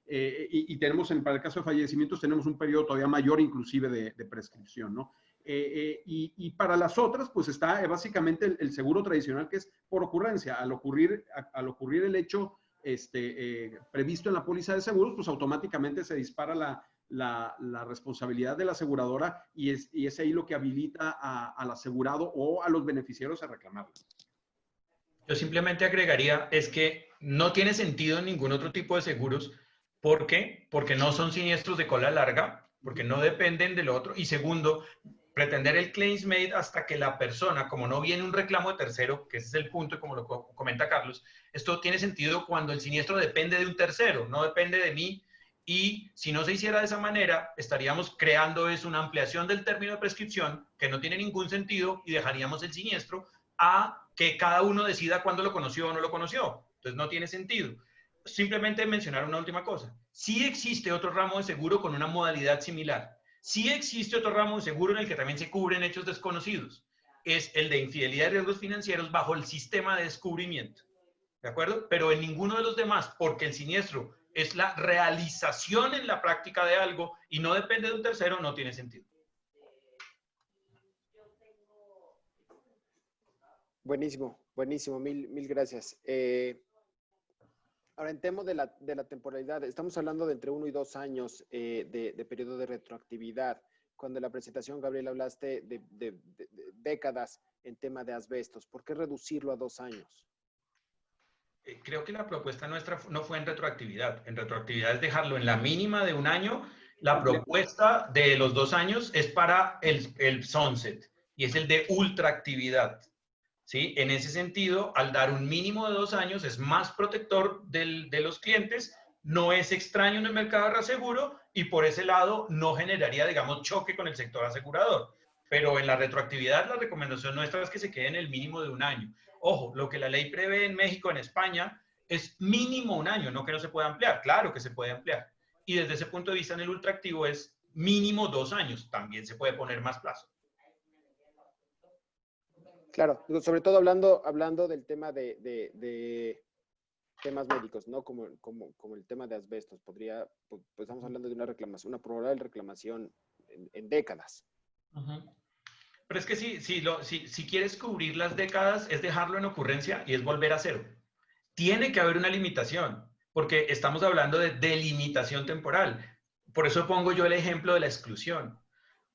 Y tenemos, para el caso de fallecimientos, tenemos un periodo todavía mayor inclusive de prescripción, ¿no? Y para las otras, pues está básicamente el seguro tradicional, que es por ocurrencia. Al ocurrir el hecho previsto en la póliza de seguros, pues automáticamente se dispara la responsabilidad de la aseguradora y es ahí lo que habilita al asegurado o a los beneficiarios a reclamarlo. Yo simplemente agregaría, es que no tiene sentido en ningún otro tipo de seguros. ¿Por qué? Porque no son siniestros de cola larga, porque no dependen del otro. Y segundo, pretender el claims made hasta que la persona, como no viene un reclamo de tercero, que ese es el punto, como lo comenta Carlos, esto tiene sentido cuando el siniestro depende de un tercero, no depende de mí. Y si no se hiciera de esa manera, estaríamos creando una ampliación del término de prescripción que no tiene ningún sentido y dejaríamos el siniestro a que cada uno decida cuándo lo conoció o no lo conoció. Entonces no tiene sentido. Simplemente mencionar una última cosa. Sí existe otro ramo de seguro con una modalidad similar. Sí existe otro ramo de seguro en el que también se cubren hechos desconocidos. Es el de infidelidad y riesgos financieros bajo el sistema de descubrimiento. ¿De acuerdo? Pero en ninguno de los demás, porque el siniestro es la realización en la práctica de algo y no depende de un tercero, no tiene sentido. Buenísimo, buenísimo, mil gracias. Ahora, en tema de la temporalidad, estamos hablando de entre 1 y 2 años de periodo de retroactividad. Cuando en la presentación, Gabriel, hablaste de décadas en tema de asbestos. ¿Por qué reducirlo a 2 años? Creo que la propuesta nuestra no fue en retroactividad. En retroactividad es dejarlo en la mínima de 1 año. La propuesta de los 2 años es para el sunset y es el de ultraactividad. ¿Sí? En ese sentido, al dar un mínimo de 2 años, es más protector de los clientes, no es extraño en el mercado de reaseguro y por ese lado no generaría, digamos, choque con el sector asegurador. Pero en la retroactividad, la recomendación nuestra es que se quede en el mínimo de 1 año. Ojo, lo que la ley prevé en México, en España, es mínimo 1 año, no que no se pueda ampliar. Claro que se puede ampliar. Y desde ese punto de vista, en el ultraactivo es mínimo 2 años. También se puede poner más plazo. Claro, sobre todo hablando del tema de temas médicos, ¿no? Como el tema de asbestos. Pues estamos hablando de una reclamación, una probable reclamación en décadas. Pero es que si quieres cubrir las décadas, es dejarlo en ocurrencia y es volver a cero. Tiene que haber una limitación, porque estamos hablando de delimitación temporal. Por eso pongo yo el ejemplo de la exclusión.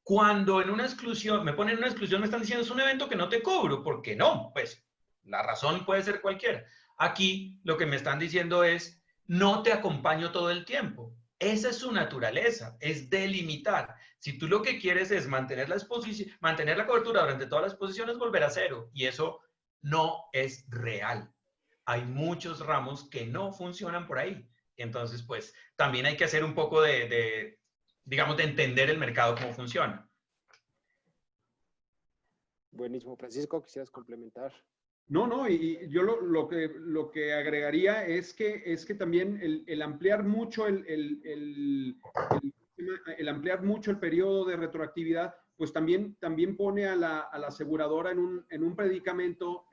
Cuando en una exclusión, me ponen una exclusión, me están diciendo es un evento que no te cubro. ¿Por qué no? Pues la razón puede ser cualquiera. Aquí lo que me están diciendo es, no te acompaño todo el tiempo. Esa es su naturaleza, es delimitar. Si tú lo que quieres es mantener la cobertura durante todas las exposiciones, volver a cero. Y eso no es real. Hay muchos ramos que no funcionan por ahí. Entonces, pues, también hay que hacer un poco digamos, de entender el mercado, cómo funciona. Buenísimo. Francisco, ¿quisieras complementar? No, y yo lo que agregaría es que también el ampliar mucho el ampliar mucho el periodo de retroactividad, pues también pone a la aseguradora en un predicamento,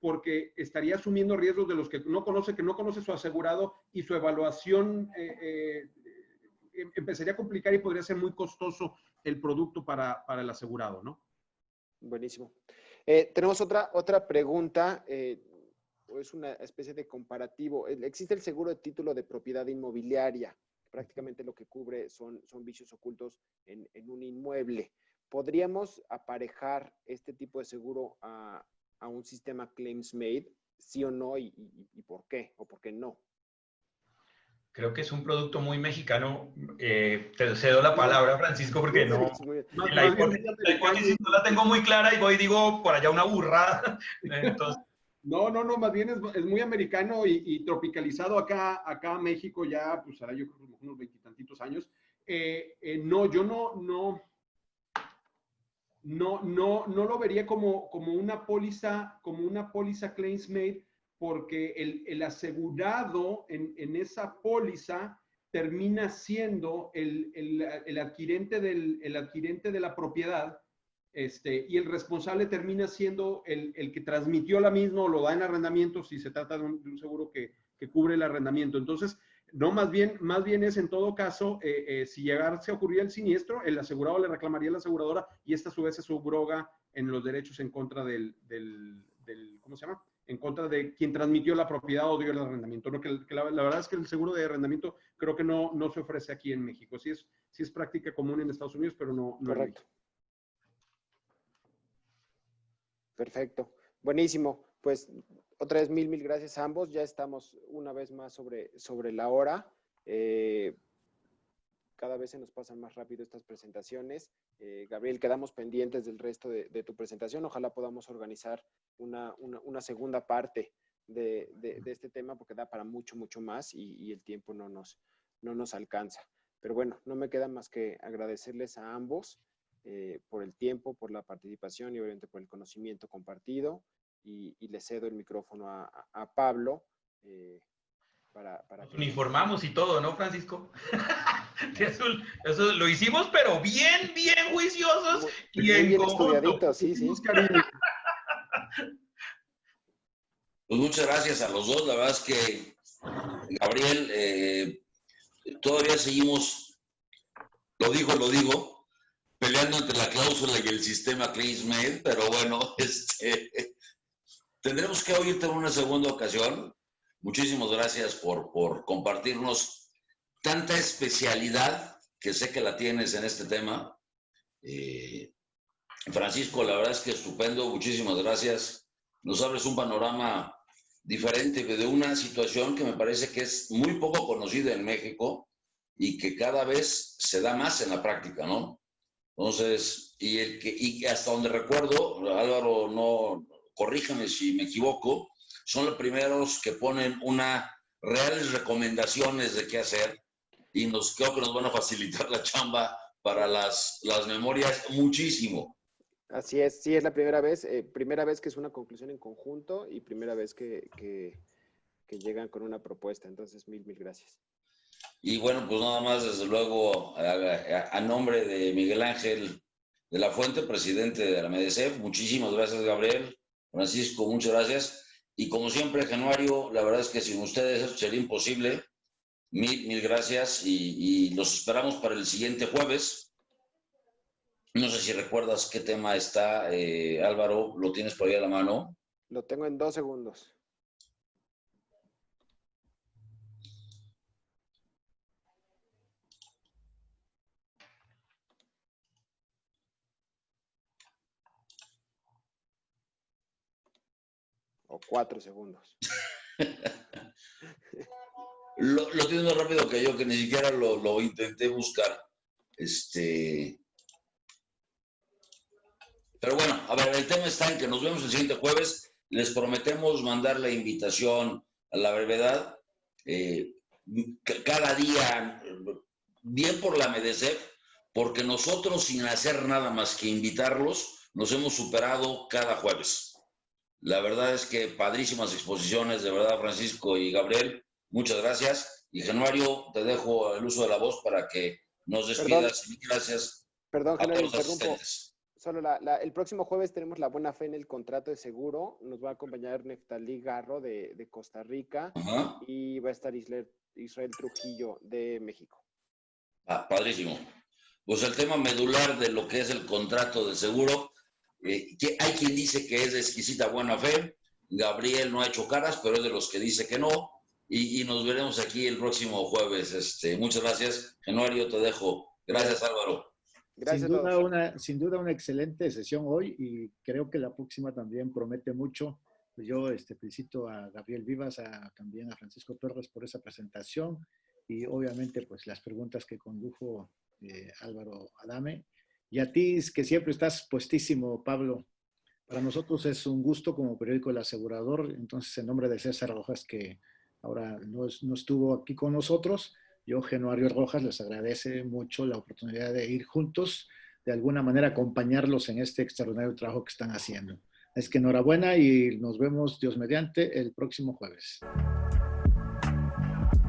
porque estaría asumiendo riesgos de los que no conoce su asegurado y su evaluación empezaría a complicar y podría ser muy costoso el producto para el asegurado, ¿no? Buenísimo. Tenemos otra pregunta, es una especie de comparativo. Existe el seguro de título de propiedad inmobiliaria. Prácticamente lo que cubre son vicios ocultos en un inmueble. ¿Podríamos aparejar este tipo de seguro a un sistema claims made? ¿Sí o no? ¿Y por qué? ¿O por qué no? Creo que es un producto muy mexicano. Te cedo la palabra, Francisco, porque no. La hipótesis no la tengo muy clara y digo por allá una burrada. Entonces, No, más bien es muy americano y tropicalizado acá a México ya, pues ahora yo creo que unos 20 y tantitos años. Yo no lo vería como una póliza claims made, porque el asegurado en esa póliza termina siendo el adquirente de la propiedad, y el responsable termina siendo el que transmitió la misma o lo da en arrendamiento si se trata de un seguro que cubre el arrendamiento. Entonces, No, más bien es en todo caso, si llegase a ocurrir el siniestro, el asegurado le reclamaría a la aseguradora y esta a su vez se subroga en los derechos en contra del ¿cómo se llama? En contra de quien transmitió la propiedad o dio el arrendamiento. ¿No? Que la verdad es que el seguro de arrendamiento creo que no se ofrece aquí en México. Sí es práctica común en Estados Unidos, pero no en Correcto. México. Perfecto. Buenísimo. Pues otra vez mil gracias a ambos. Ya estamos una vez más sobre la hora. Cada vez se nos pasan más rápido estas presentaciones. Gabriel, quedamos pendientes del resto de tu presentación. Ojalá podamos organizar una segunda parte de este tema porque da para mucho más y el tiempo no nos alcanza. Pero bueno, no me queda más que agradecerles a ambos por el tiempo, por la participación y obviamente por el conocimiento compartido. Y les cedo el micrófono a Pablo para Nos que... uniformamos y todo, ¿no, Francisco? Eso lo hicimos, pero bien juiciosos y muy en bien conjunto. estudiaditos, sí. Pues muchas gracias a los dos. La verdad es que, Gabriel, todavía seguimos, lo digo, peleando entre la cláusula y el sistema Clay-Smith, pero bueno, tendremos que oírte en una segunda ocasión. Muchísimas gracias por compartirnos tanta especialidad que sé que la tienes en este tema. Francisco, la verdad es que estupendo, muchísimas gracias. Nos abres un panorama diferente de una situación que me parece que es muy poco conocida en México y que cada vez se da más en la práctica, ¿no? Entonces, y hasta donde recuerdo, Álvaro, no, corríjame si me equivoco, son los primeros que ponen reales recomendaciones de qué hacer y creo que nos van a facilitar la chamba para las memorias muchísimo. Así es, sí, es la primera vez que es una conclusión en conjunto y primera vez que llegan con una propuesta. Entonces, mil gracias. Y bueno, pues nada más, desde luego, a nombre de Miguel Ángel de la Fuente, presidente de la MEDECEF, muchísimas gracias, Gabriel. Francisco, muchas gracias. Y como siempre, Januario, la verdad es que sin ustedes eso sería imposible. Mil gracias y los esperamos para el siguiente jueves. No sé si recuerdas qué tema está, Álvaro, ¿lo tienes por ahí a la mano? Lo tengo en 2 segundos. O 4 segundos. Lo tienes más rápido que yo, que ni siquiera lo intenté buscar. Pero bueno, a ver, el tema está en que nos vemos el siguiente jueves. Les prometemos mandar la invitación a la brevedad. Cada día, bien por la MEDECEF, porque nosotros, sin hacer nada más que invitarlos, nos hemos superado cada jueves. La verdad es que padrísimas exposiciones, de verdad, Francisco y Gabriel. Muchas gracias. Y Januario, te dejo el uso de la voz para que nos despidas. Perdón, Gracias perdón, a todos los interrumpo. asistentes. Solo el próximo jueves tenemos la buena fe en el contrato de seguro. Nos va a acompañar Neftalí Garro de Costa Rica. Ajá. Y va a estar Israel Trujillo de México. Padrísimo. Pues el tema medular de lo que es el contrato de seguro, que hay quien dice que es de exquisita buena fe. Gabriel no ha hecho caras, pero es de los que dice que no. Y nos veremos aquí el próximo jueves. Muchas gracias. Januario, te dejo. Gracias, Álvaro. Gracias a todos. Sin duda una excelente sesión hoy y creo que la próxima también promete mucho. Yo felicito a Gabriel Vivas, también a Francisco Torres por esa presentación y obviamente pues las preguntas que condujo Álvaro Adame. Y a ti, que siempre estás puestísimo, Pablo. Para nosotros es un gusto como periódico El Asegurador. Entonces, en nombre de César Rojas, que ahora no estuvo aquí con nosotros, yo, Januario Rojas, les agradece mucho la oportunidad de ir juntos, de alguna manera acompañarlos en este extraordinario trabajo que están haciendo. Es que enhorabuena y nos vemos, Dios mediante, el próximo jueves.